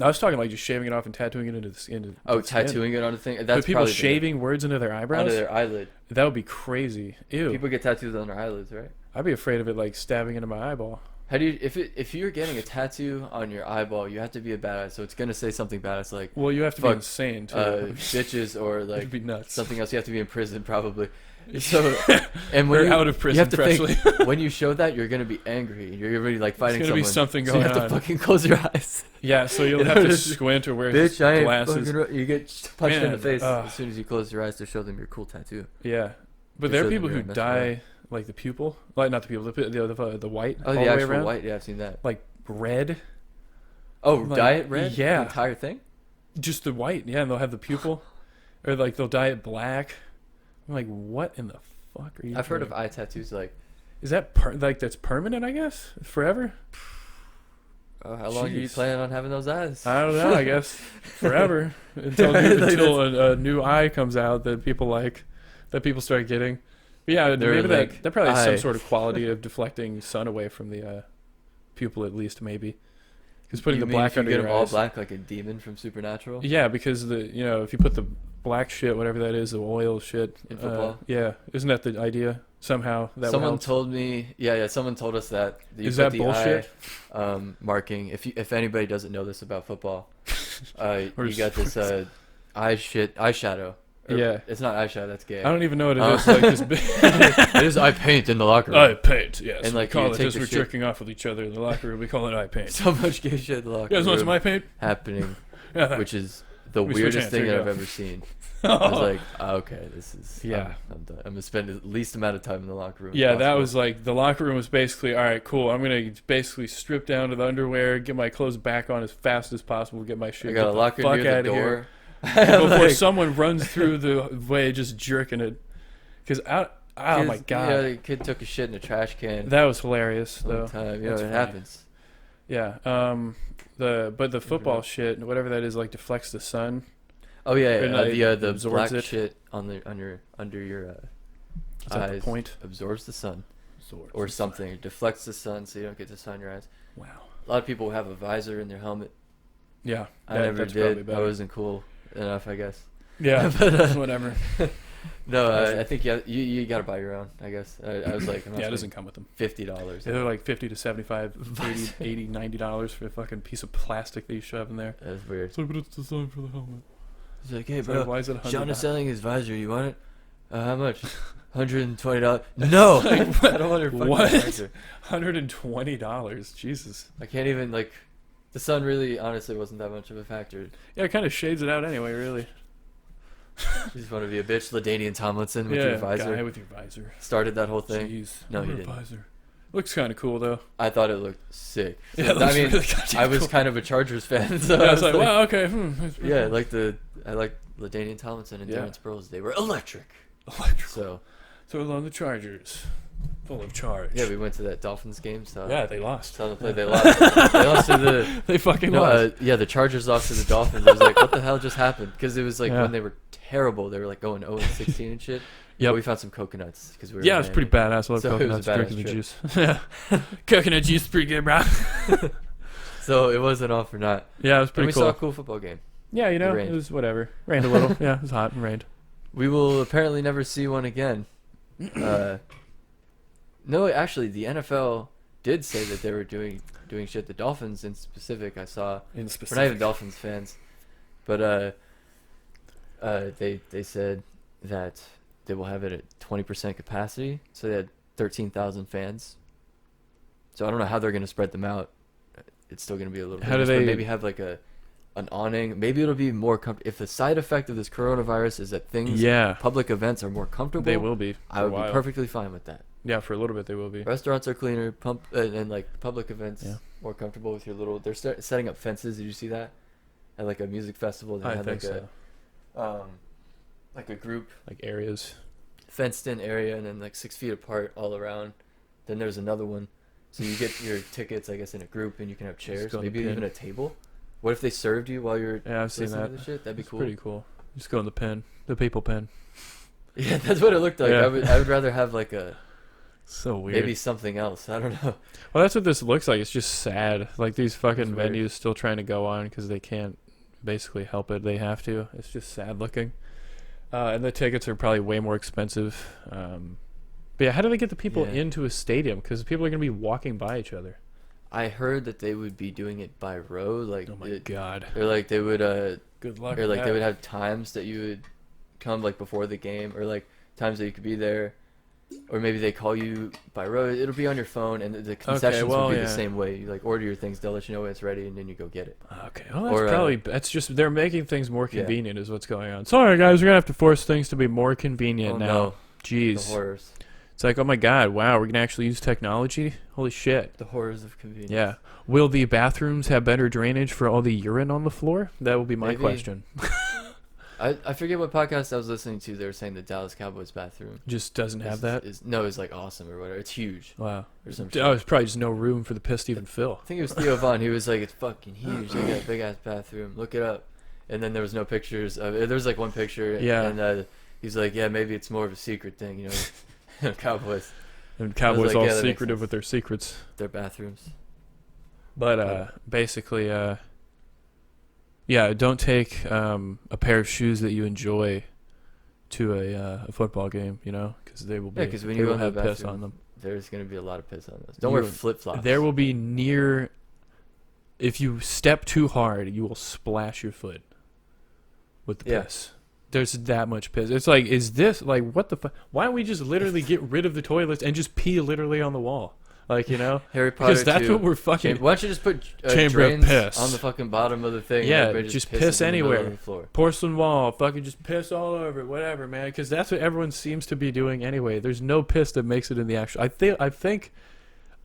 I was talking like just shaving it off and tattooing it into the skin. Oh, tattooing it on a thing. That's But people probably shaving words into their eyebrows? onto their eyelid. That would be crazy. Ew. People get tattoos on their eyelids, right? I'd be afraid of it like stabbing into my eyeball. How do you if you're getting a tattoo on your eyeball, you have to be a badass. So it's gonna say something badass like Well, you have to be Fuck, insane too. bitches or It'd like be nuts. something else. You have to be in prison probably. So and when Or you, out of prison, you have to freshly. think when you show that you're gonna be angry. You're already like fighting gonna be someone. something so you going have on. to fucking close your eyes. Yeah, so you'll In have order to to- squint or wear Bitch, I ain't glasses. fucking. You get punched in Man, the face ugh. as soon as you close your eyes to show them your cool tattoo. Yeah, but To there show are them people you're who a mess dye like the pupil, like not the pupil, the white Oh, all the the way actual around, white. Yeah, I've seen that. like red, Oh, like, dye it red. yeah. the entire thing. just the white. Yeah, and they'll have the pupil, or like they'll dye it black. I'm like, what in the fuck are you? I've heard of doing? eye tattoos. Like, Is that like that's permanent? I guess forever. how long are you Jeez. planning on having those eyes? I don't know. I guess forever until Like a new eye comes out that people like, that people start getting. But yeah, They're maybe like, that probably has some eye. sort of quality of deflecting sun away from the pupil at least maybe. Because putting You the mean black if you under get your them all eyes. black like a demon from Supernatural. Yeah, because if you put the black shit, whatever that is, the oil shit In football? yeah, isn't that the idea somehow? That Someone helps? told me, yeah, someone told us that. You Is put that the bullshit? eye, marking. If anybody doesn't know this about football, you got this eyeshadow. Or, Yeah. it's not eyeshadow. That's gay. I don't even know what it is. Like this big It is eye paint in the locker room. eye paint. Yes, And, we like, call you it take as the we're shit- jerking off with each other in the locker room. We call it eye paint. So much gay shit in the locker You guys want room some eye paint? happening, Yeah, which is the We switch weirdest hands, thing there that you I've go. ever seen. I was like, okay, this is Yeah. I'm done. I'm gonna spend the least amount of time in the locker room. as Yeah, that possible. was like the locker room was basically all right. Cool. I'm gonna basically strip down to the underwear, get my clothes back on as fast as possible, get my shit. I got a get the locker fuck near the outta here door. before Like, someone runs through the way just jerking it. Because oh my kids- god, Yeah, the kid took a shit in a trash can. that was hilarious one though. time. You know, That's it funny. happens. Yeah. The football shit, whatever that is, like deflects the sun. Oh yeah, And, the absorbs black it. shit under your Is that the eyes point? absorbs the sun Absorbs or the sun. something. It deflects the sun so you don't get the sun in your eyes. Wow. A lot of people have a visor in their helmet. Yeah. I that- never that's probably did. I better. wasn't cool enough, I guess. Yeah. But, whatever. No, Gotcha. I think you gotta buy your own. I guess I was like, I'm Yeah, it doesn't come with them. $50. Yeah, they're like $50 to $75, $80, $90 for a fucking piece of plastic that you shove in there. That's weird. It's like, but it's designed for the helmet. He's like, hey, It's bro, like, why is it Sean is $100? selling his visor. You want it? How much? $120. No, I don't want your fucking What? visor. $120. Jesus. I can't even like. The sun really, honestly, wasn't that much of a factor. Yeah, it kind of shades it out anyway, really. You just want to be a bitch, LaDainian Tomlinson with Yeah, your visor. guy with your visor. Started that whole thing. Jeez. No, he Your didn't. Visor. Looks kind of cool though. I thought it looked sick. Yeah, it I looks mean, really goddamn I was cool. kind of a Chargers fan, so Yeah, I I was like, wow, okay. yeah, I like LaDainian Tomlinson and Yeah. Darren Sproles. They were electric. Electrical. So So on the Chargers, full of charge. yeah, we went to that Dolphins game. So Yeah, they lost. saw them play. They lost. They lost to the. They fucking No, lost. yeah, the Chargers lost to the Dolphins. I was like, what the hell just happened? Because it was like Yeah. when they were terrible. They were like going 0-16 and shit. Yep. But we found some coconuts because we were. Yeah, in it was pretty Miami. badass. I love So it was coconuts, a badass drinking the trip. juice. Yeah, coconut juice is pretty good, bro. So it wasn't all for naught. Yeah, it was And pretty we cool. saw a cool football game. Yeah, you know, It rained. it was whatever. Rained a little. Yeah, it was hot and rained. We will apparently never see one again. No, actually, the NFL did say that they were doing shit. The Dolphins, in specific, I saw. In We're specific. not even Dolphins fans, but they said that they will have it at 20% capacity. So they had 13,000 fans. So I don't know how they're gonna spread them out. It's still gonna be a little. How do bit, but they- maybe have like an awning? Maybe it'll be more comfortable. If the side effect of this coronavirus is that things, Yeah, public events are more comfortable, they will be. I for a would be while. perfectly fine with that. Yeah, for a little bit they will be. Restaurants are cleaner, and like public events Yeah. more comfortable with your little. They're setting up fences. Did you see that? At like a music festival, they I had think like so. like a group Like areas. fenced in area, and then like 6 feet apart all around. Then there's another one, so you get your tickets, I guess, in a group, and you can have chairs, go in the maybe pin. even a table. What if they served you while you're Yeah, I've seen listening that. to the shit? That'd be It's cool. pretty cool. Just go in the pen, the people pen. Yeah, that's what it looked like. Yeah. I would rather have like a So weird. maybe something else. I don't know. Well, that's what this looks like. It's just sad. Like these fucking It's weird. venues still trying to go on because they can't basically help it. They have to. It's just sad looking. And the tickets are probably way more expensive. But yeah, how do they get the people Yeah. into a stadium? Because people are going to be walking by each other. I heard that they would be doing it by row, like Oh my god. or like they would Good luck. or with like that. they would have times that you would come like before the game, or like times that you could be there, or maybe they call you by row. It'll be on your phone, and the concessions well, would be yeah. the same way. You like order your things, they'll let you know when it's ready, and then you go get it. Okay, well that's Or, probably that's just they're making things more Yeah. convenient is what's going on. Sorry guys, we're gonna have to force things to be more convenient Oh, now. no. The Jeez, horrors, it's like oh my god, wow, we're gonna actually use technology. Holy shit. the horrors of convenience. Yeah. Will the bathrooms have better drainage for all the urine on the floor? That will be my Maybe. question. I forget what podcast I was listening to. They were saying the Dallas Cowboys bathroom Just doesn't have that. No, it's like awesome or whatever. It's huge Wow. or some shit. Oh, it's probably just no room for the piss to even fill. I think it was Theo Vaughn. He was like, "It's fucking huge. They got a big ass bathroom. Look it up." And then there was no pictures of it. There was like one picture. Yeah. And he's like, "Yeah, maybe it's more of a secret thing, you know." Cowboys, And Cowboys like, all yeah, that makes secretive sense. with their secrets. their bathrooms. But basically, yeah, don't take a pair of shoes that you enjoy to a football game, you know, because they will be. Yeah, 'cause when they you go will in the have piss bathroom, on them. There's gonna be a lot of piss on those. Don't wear You- flip flops. There will be near. If you step too hard, you will splash your foot with the Yeah. piss. There's that much piss. It's like, is this like what the fuck? Why don't we just literally get rid of the toilets and just pee literally on the wall? Like, you know, Harry Potter. because that's what we're fucking. Why don't you just put Chamber of drains piss on the fucking bottom of the thing? Yeah, and everybody just pisses piss in the middle of anywhere. the floor. Porcelain wall, fucking just piss all over it, whatever, man. Because that's what everyone seems to be doing anyway. There's no piss that makes it in the actual. I think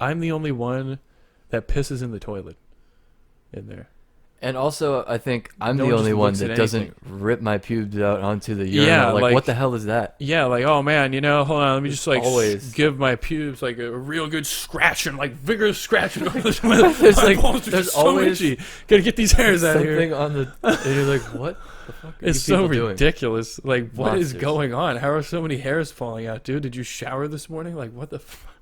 I'm the only one that pisses in the toilet in there. And also, I think I'm No the one only just one looks at that doesn't anything. rip my pubes out onto the urinal. Yeah, like, like- what the hell is that? Yeah, like, oh man, you know, hold on, let me just like always- give my pubes like a real good scratching, like vigorous scratching. There's there's so always itchy. Gotta get these hairs out of here. Something on the. And you're like, what the fuck are It's you so people doing? ridiculous. Like, what is Monsters. going on? How are so many hairs falling out, dude? Did you shower this morning? Like, what the fuck?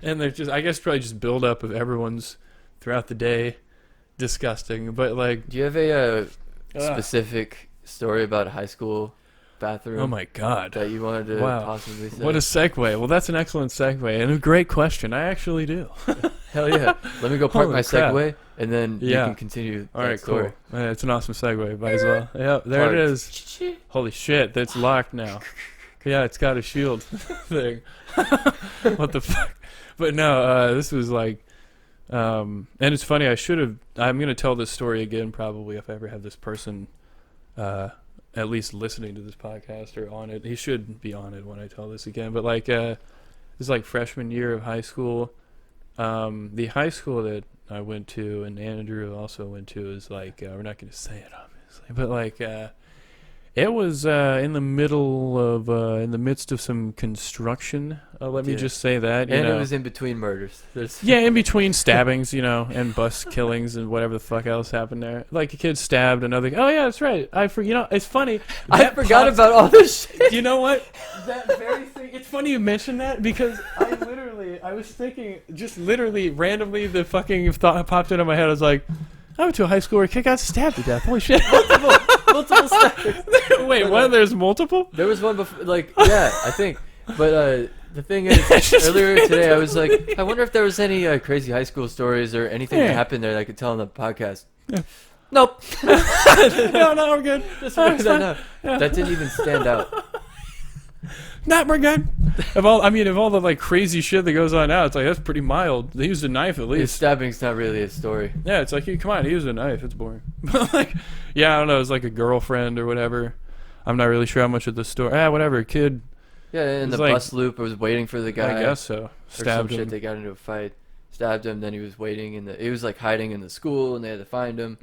And they're just, I guess, probably just build up of everyone's throughout the day. Disgusting, but like, Do you have a specific story about a high school bathroom? oh my god, That you wanted to Wow. possibly say? what a segue. Well, that's an excellent segue and a great question. I actually do. Hell yeah! Let me go park Holy my crap. Segway, and then you Yeah. can continue. All that right, story. cool. It's an awesome segue. Might as well. Yeah, there Parked. it is. Holy shit, that's locked now. Yeah, it's got a shield thing. What the fuck? But no, this was like, and it's funny. I'm gonna tell this story again probably if I ever have this person, at least listening to this podcast or on it. He should be on it when I tell this again. But like, this is like freshman year of high school. The high school that I went to and Andrew also went to is like, we're not gonna say it obviously, but like, it was in the midst of some construction. Let me Yeah. just say that. You And know. it was in between murders. Yeah, in between stabbings, you know, and bus killings and whatever the fuck else happened there. Like a kid stabbed another. Oh yeah, that's right. You know, it's funny. I That forgot popped- about all this shit. You know what? That very thing. It's funny you mention that because I was thinking, just literally randomly, the fucking thought popped into my head. I was like, I went to a high school where a kid got stabbed to death. Holy shit! Multiple stabbings. Wait, what? There's multiple? There was one before, like, yeah, I think. But the thing is, earlier today, I was like, I wonder if there was any crazy high school stories or anything that Yeah. happened there that I could tell on the podcast. Yeah. Nope. No, we're good. Just Oh, figured it's that fine. out. Yeah. That didn't even stand out. Not we're good. Of all the like crazy shit that goes on now, it's like that's pretty mild. They used a knife at His least. stabbing's not really a story. Yeah, it's like, come on, he used a knife. It's boring. But like, yeah, I don't know. It's like a girlfriend or whatever. I'm not really sure how much of the story. Whatever. Kid, Yeah, in It's the like- bus loop, I was waiting for the guy. I guess so. Or some Stabbed shit. him. They got into a fight, stabbed him. Then he was waiting he was like hiding in the school, and they had to find him.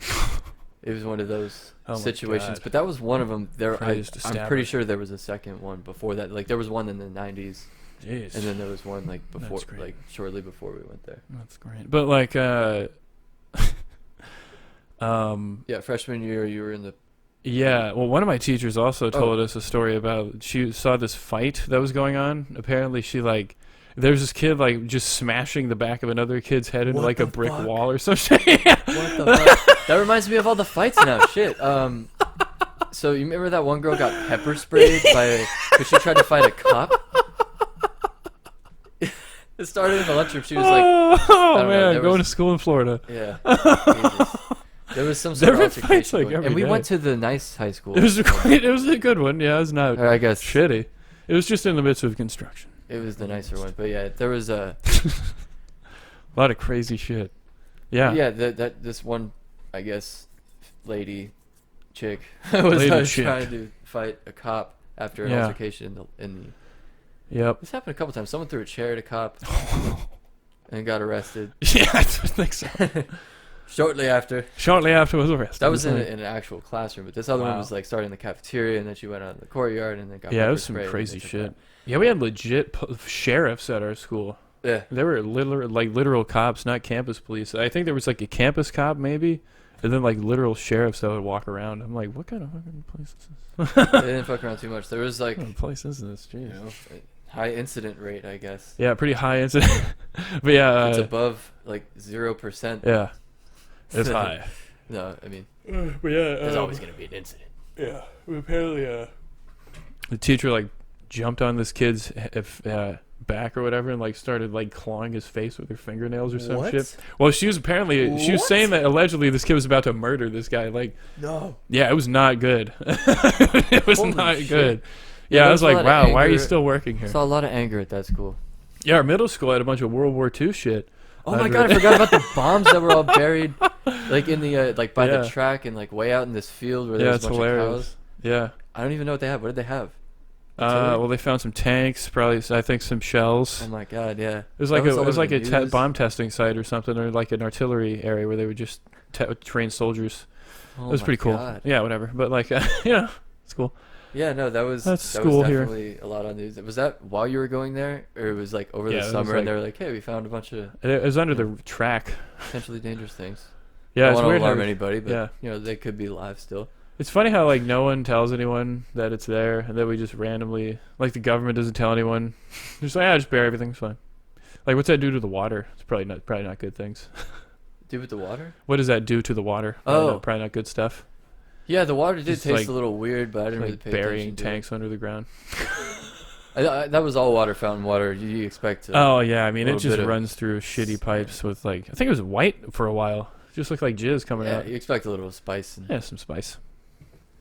It was one of those Oh my situations. God. But that was one of them. Praise to I'm stabber. pretty sure there was a second one before that. Like there was one in the 90s, Jeez. and then there was one like before, That's great. like shortly before we went there. That's great. But like, Yeah, freshman year, you were in the. yeah. Well, one of my teachers also Oh. told us a story about she saw this fight that was going on. Apparently, she like. There's this kid like just smashing the back of another kid's head into What like a the brick fuck? wall or some shit. What the fuck? That reminds me of all the fights now. Shit. So you remember that one girl got pepper sprayed because she tried to fight a cop? It started in the lunchroom. She was like, oh don't know, man, there going was- to school in Florida. yeah. Jesus. There was some sort There of were fights, altercation like, going- every and we day. went to the nice high school. It was a good one. Yeah, it was not Or I guess shitty. It was just in the midst of construction. it was the nicer one. But yeah, there was a A lot of crazy shit. Yeah. yeah that this one, I guess, chick was Lady chick. trying to fight a cop after an Yeah. altercation in the. Yep. This happened a couple times. Someone threw a chair at a cop and got arrested Yeah, I think so. shortly after. Shortly after was arrested. That was in Like- an actual classroom, but this other one Wow. was like starting in the cafeteria, and then she went out in the courtyard, and then got Yeah, it pepper was some sprayed, and crazy they took shit. her Yeah, we had legit sheriffs at our school. out. Yeah, There were literal cops, not campus police. I think there was like a campus cop maybe, and then like literal sheriffs that would walk around. I'm like, what kind of fucking place is this? they didn't fuck around too much. There was like, What kind of place is this? Jeez. you know, a high incident rate, I guess. Yeah, pretty high incident. But yeah, It's above like 0%. yeah, it's high. No, I mean, But yeah, there's always gonna be an incident. yeah. Apparently, the teacher like jumped on this kid's back or whatever and like started like clawing his face with her fingernails or some What? shit. Well, she was What? saying that allegedly this kid was about to murder this guy. Like, No. yeah, it was not good. It was Holy not shit. good. Yeah, Yeah, I there was was a like, lot of wow, why are you anger. still working here? Saw a lot of anger at that school. Yeah, our middle school had a bunch of World War II shit. Oh my god, I forgot about the bombs that were all buried, like in the like by the track and like way out in this field where there was a bunch of cows. Yeah. I don't even know what they have. What did they have? Well, they found some tanks, probably I think some shells. Oh my god, yeah. It was like a bomb testing site or something, or like an artillery area where they would just train soldiers. Oh it was pretty cool. God. Yeah, whatever. But like, it's cool. Yeah, no, that's school here. Definitely a lot on news. Was that while you were going there, or it was like over the summer and they were like, "Hey, we found a bunch of." It was under the track. Potentially dangerous things. Yeah, I it's don't want weird to alarm anybody, but yeah. they could be alive still. It's funny how like no one tells anyone that it's there, and then we just randomly, like the government doesn't tell anyone. Just like, just bury everything's fine. Like, what's that do to the water? It's probably not good things. Do with the water? What does that do to the water? Probably not good stuff. Yeah, the water did Just taste like, a little weird, but I didn't really pay burying attention to tanks under the ground. that was all water, fountain water. You expect to. Oh yeah, I mean it just runs through shitty pipes with like I think it was white for a while. It just looked like jizz coming out. You expect a little spice. And some spice.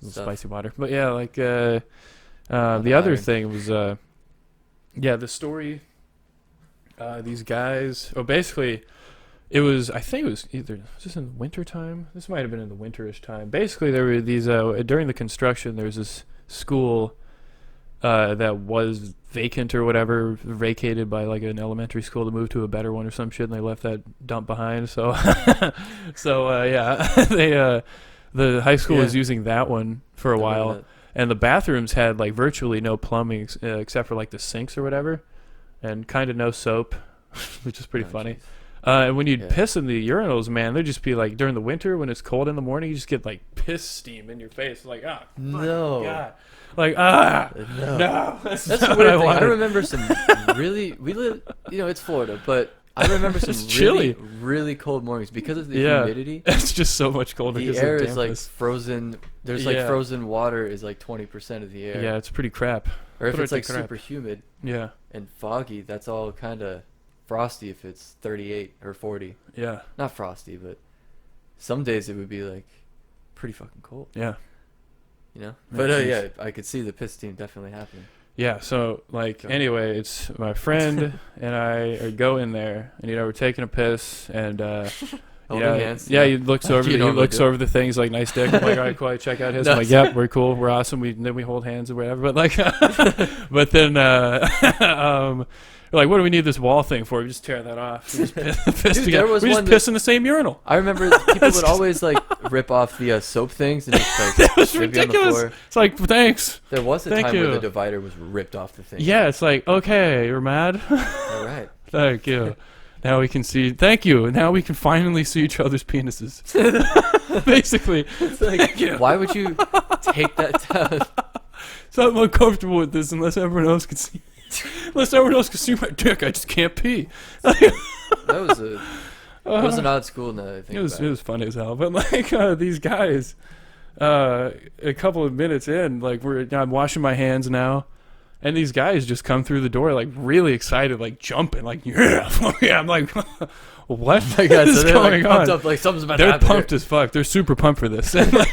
A little spicy water. But yeah, like the other thing was the story. These guys. Oh, basically. I think it was just in the winter time. This might have been in the winterish time. Basically, there were these, during the construction, there was this school that was vacant or whatever, vacated by like an elementary school to move to a better one or some shit, and they left that dump behind. So, the high school was using that one for a while, and the bathrooms had like virtually no plumbing except for like the sinks or whatever, and kind of no soap, which is pretty funny. Geez. And when you'd piss in the urinals, man, there'd just be like during the winter when it's cold in the morning, you just get like piss steam in your face, like no, God. Like no, that's the weird thing. I remember some we live, it's Florida, but I remember some really, really cold mornings because of the humidity. It's just so much colder. The air is like frozen. There's like frozen water is like 20% of the air. Yeah, it's pretty crap. Or if it's like super humid. Yeah. And foggy, that's all kind of frosty if it's 38 or 40. Yeah. Not frosty, but some days it would be like pretty fucking cold. Yeah. But I could see the piss steam definitely happening. Yeah, so like anyway, it's my friend and I go in there, and we're taking a piss, and hands. Yeah, he looks over the things like nice dick. I'm like, all right, cool. I check out his. I'm like, yep, we're cool, we're awesome. Then we hold hands or whatever. But like, but then we're like, what do we need this wall thing for? We just tear that off. We just piss together. We just piss in the same urinal. I remember people would always like rip off the soap things and just like that was ridiculous. It's like, thanks. There was a time where the divider was ripped off the thing. Yeah, it's like, okay, you're mad. All right. Thank you. Now we can see. Thank you. Now we can finally see each other's penises. Basically, it's like, thank you. Why would you take that down? So I'm uncomfortable with this unless everyone else can see. Unless everyone else can see my dick, I just can't pee. That was an odd school. Now that I think it was funny as hell. But like these guys, a couple of minutes in, like I'm washing my hands now, and these guys just come through the door like really excited, like jumping, like yeah. I'm like, what? Oh my God, is so going like pumped on? Up, like something's about to happen. They're pumped as fuck. They're super pumped for this. And, like,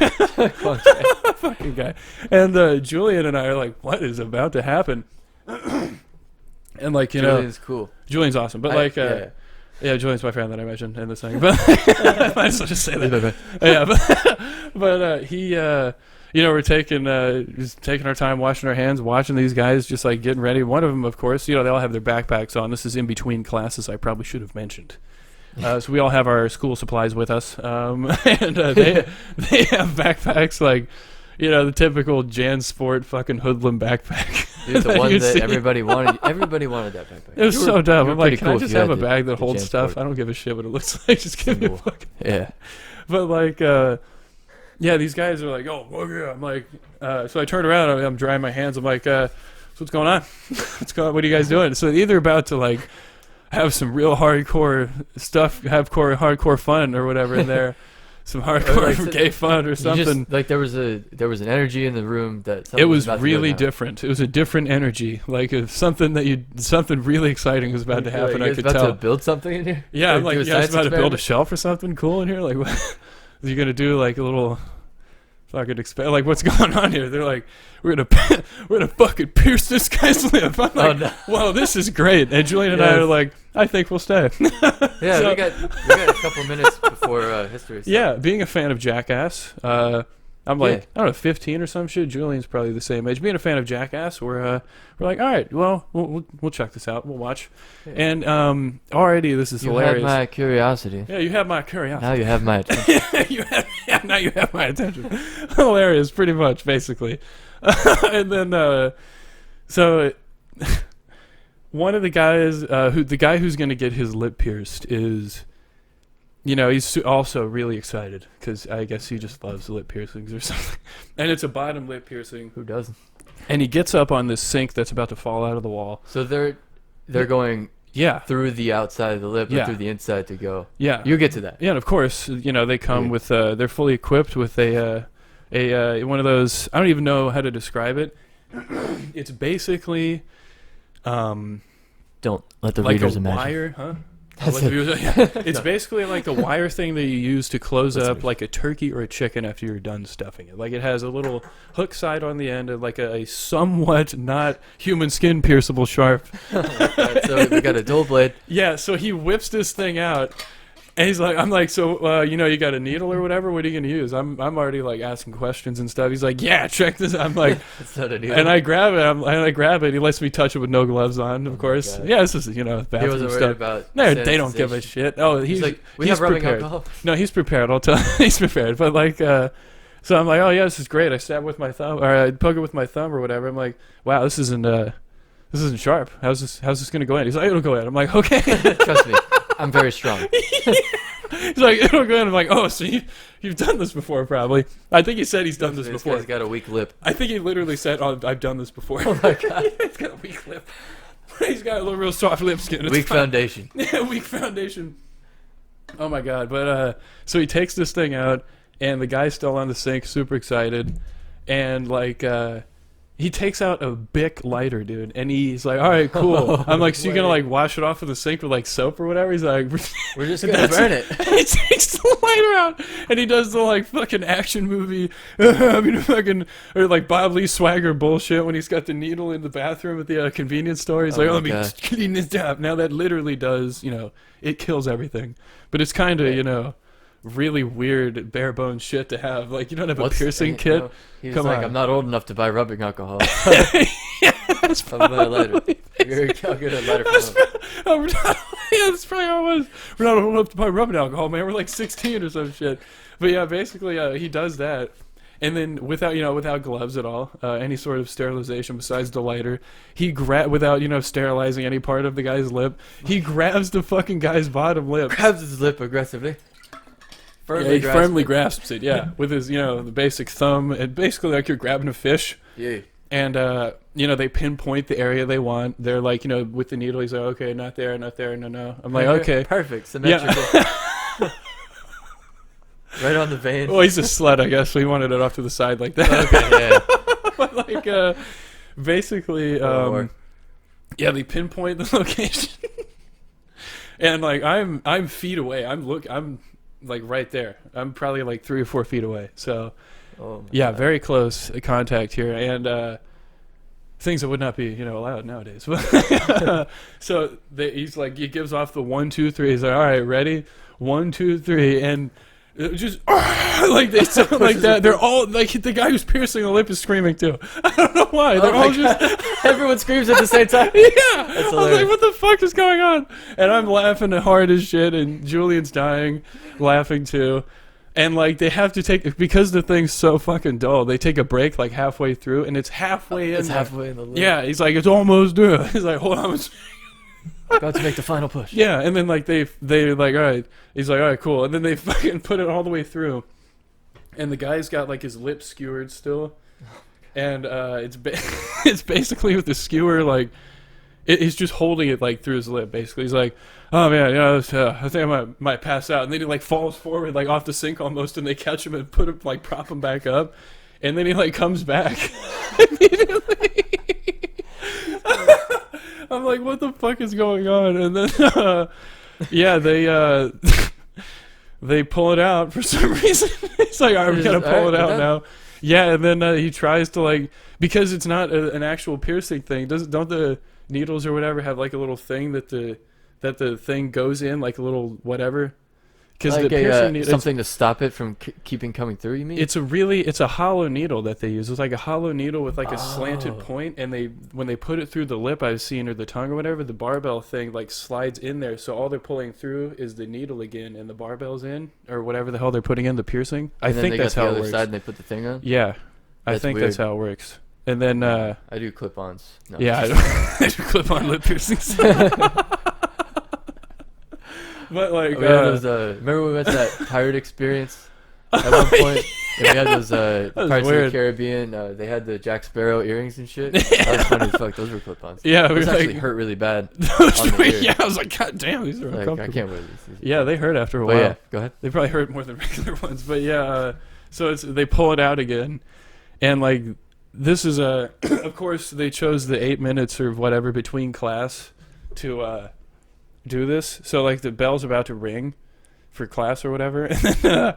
fucking guy. And Julian and I are like, what is about to happen? And like Julian's cool. Julian's awesome, but Julian's my friend that I mentioned in this thing. But I might as well just say that. But he, we're just taking our time, washing our hands, watching these guys, just like getting ready. One of them, of course, they all have their backpacks on. This is in between classes. I probably should have mentioned. So we all have our school supplies with us, and they have backpacks like. The typical JanSport fucking hoodlum backpack. Dude, the one that everybody wanted. Everybody wanted that backpack. It was so dumb. I'm like, can I just have a bag that holds JanSport stuff? I don't give a shit what it looks like. Just give me a fucking yeah. But like, these guys are like, oh yeah. I'm like, so I turn around. I'm drying my hands. I'm like, so what's going on? What are you guys doing? So they're either about to like have some real hardcore stuff, hardcore fun or whatever in there. Some hardcore gay fun or something. Like there was an energy in the room that it was really different. It was a different energy. Like if something really exciting was about to happen. I could tell. About to build something in here. Yeah, I'm like, you guys about to build a shelf or something cool in here. Like, what? Are you gonna do like a little fucking expect, like, what's going on here? They're like, we're gonna fucking pierce this guy's lip. I'm like, no. wow, this is great. And Julian and I are like, I think we'll stay. Yeah, So- we got a couple minutes before history. So. Yeah, being a fan of Jackass, I'm like, Yeah. I don't know, 15 or some shit. Julian's probably the same age. Being a fan of Jackass, we're like, all right, well, we'll check this out. We'll watch. Yeah. And already this is You hilarious. had my curiosity. Yeah, you have my curiosity. Now you have my attention. Now you have my attention. Hilarious, pretty much, basically. And then, so one of the guys, the guy who's going to get his lip pierced is, you know, he's also really excited because I guess he just loves lip piercings or something. And it's a bottom lip piercing. Who doesn't? And he gets up on this sink that's about to fall out of the wall. So they're going Yeah. through the outside of the lip Yeah. and through the inside to go. Yeah. You get to that. Yeah, and of course, you know, they come Yeah. with, they're fully equipped with a one of those, I don't even know how to describe it. It's basically, Don't let the like readers a imagine. wire, huh? That's Like it. the- yeah. It's basically like the wire thing that you use to close That's up weird. like a turkey or a chicken after you're done stuffing it. Like it has a little hook side on the end, and like a somewhat not human skin pierceable sharp. So we got a dual blade. Yeah, so he whips this thing out, and he's like, I'm like, so you know, you got a needle or whatever? What are you gonna use? I'm already like asking questions and stuff. He's like, yeah, check this. I'm like, It's not a needle. and I grab it. I grab it. He lets me touch it with no gloves on, of course. God. Yeah, this is, you know, He bathroom wasn't worried stuff. about. No, they don't give a sanitization. shit. Oh, He's like, we he's have rubbing prepared. alcohol. No, he's prepared. I'll tell. He's prepared. But like, so I'm like, oh yeah, this is great. I stab with my thumb, or I poke it with my thumb or whatever. I'm like, wow, this isn't sharp. How's this gonna go in? He's like, it'll go in. I'm like, okay. Trust me, I'm very strong. He's like, it'll go in. I'm like, oh, so you've done this before, probably. I think he said he's done this before. He's got a weak lip. I think he literally said, oh, I've done this before. Oh my god. He's got a weak lip. He's got a little real soft lip skin. It's Weak fine. foundation. Yeah, weak foundation. Oh my god! But so he takes this thing out, and the guy's still on the sink, super excited, and like he takes out a Bic lighter, dude, and he's like, "All right, cool." I'm like, "So you're gonna like wash it off with the sink with like soap or whatever?" He's like, We're just gonna burn it. He takes the lighter out, and he does the like fucking action movie, I mean, fucking, or like Bob Lee Swagger bullshit when he's got the needle in the bathroom at the convenience store. He's Oh like, my let me God. just clean this up. Now that literally does, you know, it kills everything. But it's kind of, you know, really weird bare bones shit to have. Like, you don't have a piercing you kit. know, he was Come like, on. I'm not old enough to buy rubbing alcohol. That's I'll buy a lighter. probably- I'll get a lighter from home. Oh, we're not, yeah, that's probably how it was. We're not old enough to buy rubbing alcohol, man. We're like 16 or some shit. But yeah, basically, he does that, and then without gloves at all, any sort of sterilization besides the lighter, without sterilizing any part of the guy's lip, he grabs the fucking guy's bottom lip. Grabs his lip aggressively. Yeah, he grasps firmly it. grasps it. Yeah, with his the basic thumb, and basically like you're grabbing a fish. Yeah. And they pinpoint the area they want. They're like, with the needle, he's like, okay, not there, no. I'm like, okay. Perfect. Symmetrical. Right on the vein. Well, he's a slut, I guess. So he wanted it off to the side like that. Okay, yeah. But like, basically, Lord. yeah, they pinpoint the location, and like I'm feet away. I'm like right there. I'm probably like 3 or 4 feet away. So Oh my yeah, God. very close contact here, and things that would not be allowed nowadays. So he's like, he gives off the 1, 2, 3. He's like, all right, ready, 1, 2, 3, and it just like they sound like that. They're all like, the guy who's piercing the lip is screaming too. I don't know why. They're Oh my all just Everyone screams at the same time. yeah. I was like, hilarious. what the fuck is going on? And I'm laughing hard as shit, and Julian's dying, laughing too. And like they have to take, because the thing's so fucking dull, they take a break like halfway through, and it's halfway in. It's there. halfway in the lip. Yeah, he's like, it's almost done. He's like, hold on. About to make the final push. Yeah, and then like they're like, all right. He's like, all right, cool. And then they fucking put it all the way through, and the guy's got like his lips skewered still, and it's basically with the skewer like. He's just holding it like through his lip, basically. He's like, "Oh man, I think I might pass out." And then he like falls forward, like off the sink almost, and they catch him and put him, like prop him back up, and then he like comes back immediately. I'm like, "What the fuck is going on?" And then, yeah, they they pull it out for some reason. He's like, I'm gonna pull it out now. Yeah, and then he tries to like, because it's not an actual piercing thing. Don't the needles or whatever have like a little thing that the thing goes in, like a little whatever? Because like the piercing something to stop it from keeping coming through. You mean? It's a hollow needle that they use. It's like a hollow needle with like a slanted point, and when they put it through the lip, I've seen, or the tongue or whatever, the barbell thing like slides in there. So all they're pulling through is the needle again, and the barbell's in, or whatever the hell they're putting in the piercing. I think that's how it works. Side and they put the thing on. Yeah, I think that's how it works. And then I do clip-ons. No. Yeah, I do clip-on lip piercings. But like, remember we went to that pirate experience at one point? And we had those Pirates of the Caribbean. They had the Jack Sparrow earrings and shit. That was funny as fuck. Those were clip-ons. Yeah, those actually hurt really bad. Yeah, I was like, God damn, these are uncomfortable. I can't wear these. Yeah, they hurt after a while. Yeah, go ahead. They probably hurt more than regular ones, but yeah. So they pull it out again, and like this is of course they chose the 8 minutes or whatever between class to do this. So like the bell's about to ring for class or whatever, and then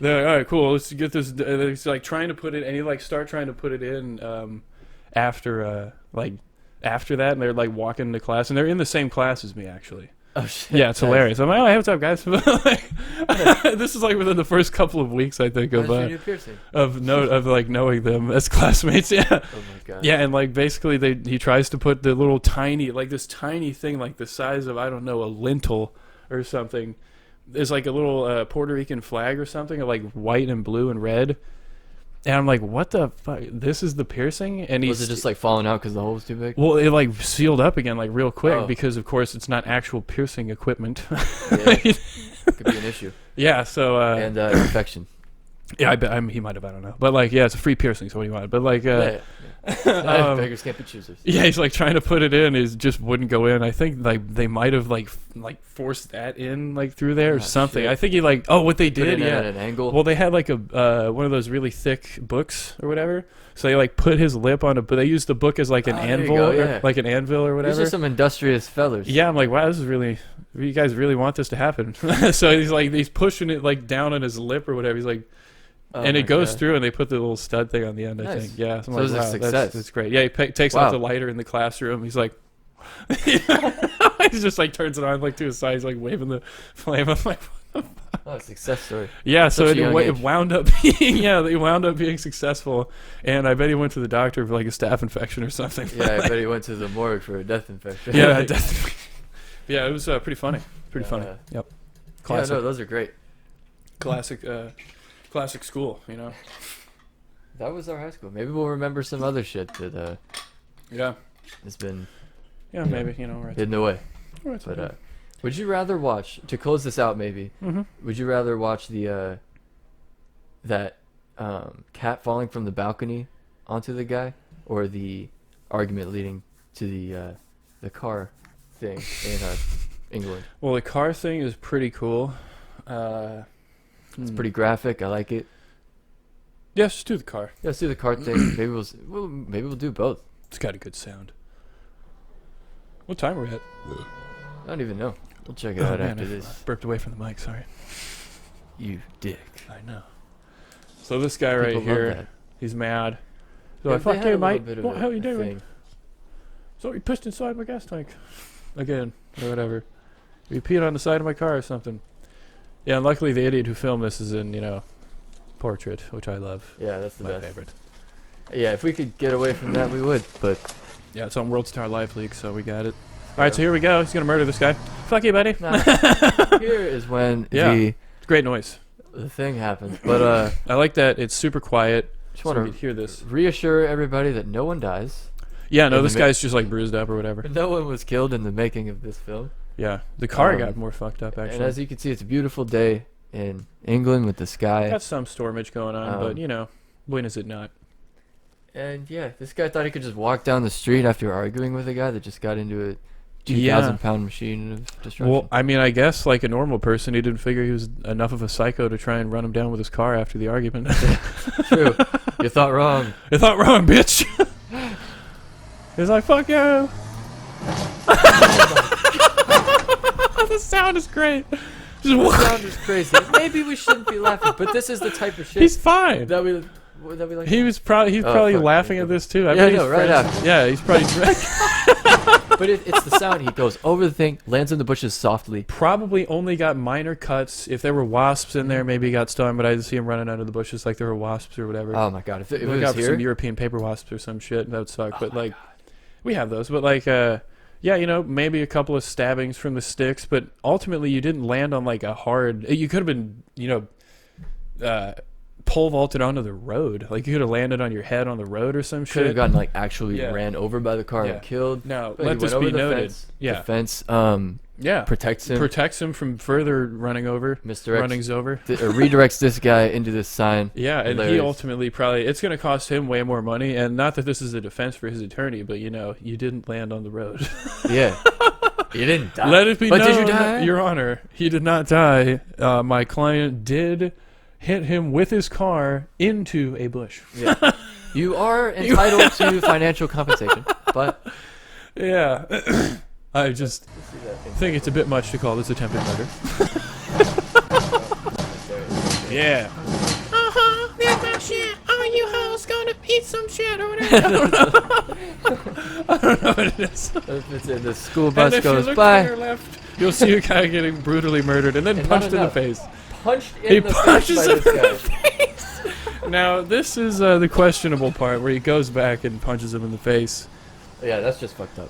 they're like, all right, cool, let's get this. They're like trying to put it, and you like start trying to put it in after that, and they're like walking to class, and they're in the same class as me actually. Oh shit! Yeah, it's hilarious. I'm like, oh, hey, what's up, guys? This is like within the first couple of weeks, I think, of knowing them as classmates. Yeah. Oh my god. Yeah, and like basically, he tries to put the little tiny, like this tiny thing, like the size of, I don't know, a lintel or something. There's like a little Puerto Rican flag or something, like white and blue and red. And I'm like, what the fuck? This is the piercing? And was it just like falling out because the hole was too big? Well, it like sealed up again like real quick because of course it's not actual piercing equipment. Yeah, could be an issue. Yeah, so and infection. Yeah, I bet he might have. I don't know, but like, yeah, it's a free piercing, so what do you want? But like, beggars can't be choosers. Yeah, he's like trying to put it in, it just wouldn't go in. I think like they might have like forced that in like through there or something. Shit. I think he like what they did, at an angle. Well, they had like a one of those really thick books or whatever. So they like put his lip on but they used the book as like an anvil, like an anvil or whatever. These are some industrious fellers. Yeah, I'm like, wow, this is really. You guys really want this to happen? So he's pushing it like down on his lip or whatever. He's like. And it goes through, and they put the little stud thing on the end. I think, yeah. So it was a success. That's great. Yeah, he takes out the lighter in the classroom. He's like, he just like turns it on like to his side. He's like waving the flame. I'm like, what the fuck? Oh, success story. Yeah, so it wound up being they wound up being successful, and I bet he went to the doctor for like a staph infection or something. Yeah, I bet he went to the morgue for a death infection. Yeah, death. Yeah, it was pretty funny. Pretty funny. Yep. Classic. Yeah, no, those are great. Classic school, you know. That was our high school. Maybe we'll remember some other shit that has been maybe right. hidden away. Right, but would you rather watch, to close this out maybe, would you rather watch the that cat falling from the balcony onto the guy, or the argument leading to the car thing in England? Well, the car thing is pretty cool. It's pretty graphic. I like it. Yeah, just do the car. Yeah, let's do the car thing. Maybe we'll do both. It's got a good sound. What time are we at? I don't even know. We'll check it out after this. Burped away from the mic. Sorry. You dick. I know. So this guy right here, he's mad. So I fuck you, mate. What the hell are you doing? So you pissed inside my gas tank again, or whatever. You peed on the side of my car or something. Yeah, and luckily the idiot who filmed this is in, portrait, which I love. Yeah, that's my favorite. Yeah, if we could get away from that, we would, but... Yeah, it's on World Star Live League, so we got it. Alright, so here we go. He's going to murder this guy. Fuck you, buddy. Nah. Here is when great noise. The thing happens, but... I like that it's super quiet, just want to hear this. Reassure everybody that no one dies. Yeah, no, this guy's just like bruised up or whatever. No one was killed in the making of this film. Yeah, the car got more fucked up, actually. And as you can see, it's a beautiful day in England with the sky. Got some stormage going on, but, when is it not? And, yeah, this guy thought he could just walk down the street after arguing with a guy that just got into a 2,000-pound machine of destruction. Well, I mean, I guess, like a normal person, he didn't figure he was enough of a psycho to try and run him down with his car after the argument. True. You thought wrong. You thought wrong, bitch. He's like, fuck you. The sound is great. The sound is crazy. Maybe we shouldn't be laughing, but this is the type of shit He's fine. that we like. He's probably fuck, laughing at this too. I Yeah, bet I know, he's right friends- after. Yeah, he's probably But it's the sound. He goes over the thing, lands in the bushes softly. probably only got minor cuts. If there were wasps in there, maybe he got stung. But I didn't see him running under the bushes like there were wasps or whatever. Oh my god! If it Look was out for here, some European paper wasps or some shit. That would suck. But my like, we have those. But like, yeah, you know, maybe a couple of stabbings from the sticks. But ultimately, you didn't land on like a hard. You could have been, you know, pole vaulted onto the road. Like you could have landed on your head on the road or some could have shit. gotten like actually Yeah. ran over by the car Yeah. and killed. No, But he let this went be over the noted. fence. Yeah, The fence yeah, protects him, protects him from further running over, misdirects, runnings over. redirects this guy into this sign. Yeah, and he Hilarious. ultimately probably it's going to cost him way more money. And not that this is a defense for his attorney, but you know, you didn't land on the road. Yeah, you didn't die. Let it be But known, did you die? Your Honor, he did not die. My client did hit him with his car into a bush. Yeah. You are entitled to financial compensation, but Yeah, I just think it's a bit much to call this attempted murder. Yeah. That's my shit. Are you hoes gonna eat some shit or whatever? I don't know what it is. if it's in the school And bus if you goes look by, to your left, you'll see a guy getting brutally murdered and then And punched not in the enough. face. punched He in the face punches by him this in guy. the face. Now, this is the questionable part where he goes back and punches him in the face. Yeah, that's just fucked up.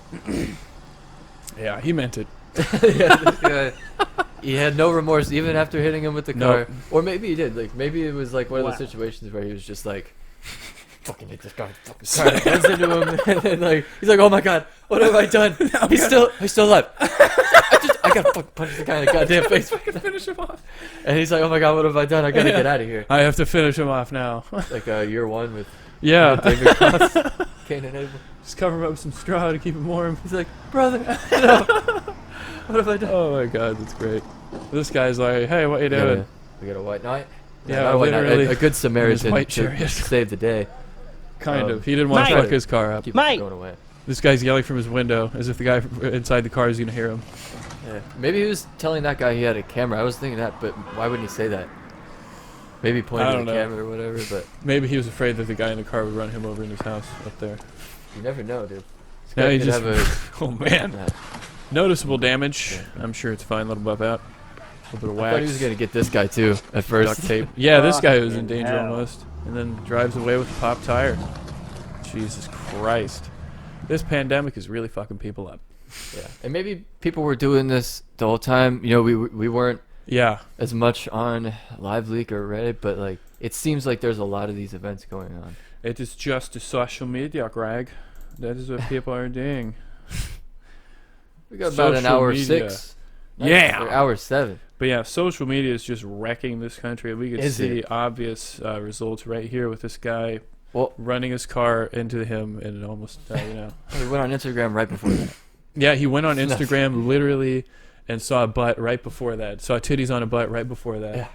Yeah, he meant it. Yeah, this guy, he had no remorse even after hitting him with the car. Nope. Or maybe he did. Like maybe it was like one of Wow. those situations where he was just like, "Fucking hit this guy!" Fucking car runs into him, and then like he's like, "Oh my god, what have I done? He's still alive." I gotta fucking punch the guy in the goddamn face. Fucking finish him off. And he's like, "Oh my god, what have I done? I gotta Yeah. get out of here." I have to finish him off now. Like year one with Yeah. David Cross, Cain and Abel. Just cover him up with some straw to keep him warm. He's like, "Brother, no. What have I done?" Oh my god, that's great. This guy's like, hey, what you doing? We got a white knight. Yeah, not a white knight, literally. a good Samaritan white to chariot. save the day. Kind Um, of. He didn't want to Mike. fuck his car up. Keep Mike. going away. This guy's yelling from his window as if the guy inside the car is going to hear him. Yeah. Maybe he was telling that guy he had a camera. I was thinking that, but why wouldn't he say that? Maybe pointing I to don't the know. camera or whatever, but Maybe he was afraid that the guy in the car would run him over in his house up there. you never know, dude. This No, guy he could just. have a. Oh man. Nah. Noticeable damage. I'm sure it's fine. Let him buff out. A little bit of I wax. thought he was gonna get this guy too at first. Duct tape. Yeah, this guy was in Fucking danger hell. almost. And then drives away with a pop tire. Jesus Christ. This pandemic is really fucking people up. Yeah, and maybe people were doing this the whole time. You know, we weren't Yeah. as much on Live Leak or Reddit, but like it seems like there's a lot of these events going on. It is just a social media, Greg. That is what people are doing. We got about an Social hour media. 6. Yeah. Or hour 7. But yeah, social media is just wrecking this country. We could Is see it? obvious results right here with this guy Well, running his car into him and almost, you know. we went on Instagram right before that. Yeah, he went on Instagram literally and saw a butt right before that. Saw titties on a butt right before that. Yeah.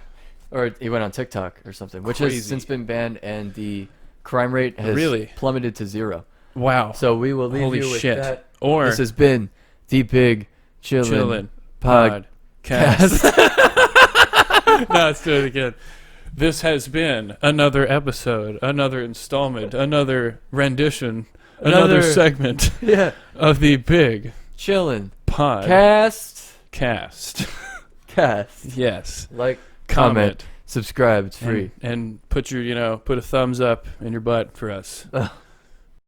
Or he went on TikTok or something, which Crazy. has since been banned, and the crime rate has Really? plummeted to 0. Wow. So we will leave Holy you with shit. that. Or This has been the Big Chillin Chillin Podcast. No, let's do it again. This has been another episode, another installment, another rendition, another Another- segment Yeah. of the Big Chillin Podcast. Cast. Cast. Yes. Like, Comment. comment, subscribe. It's free. And put your, put a thumbs up in your butt for us.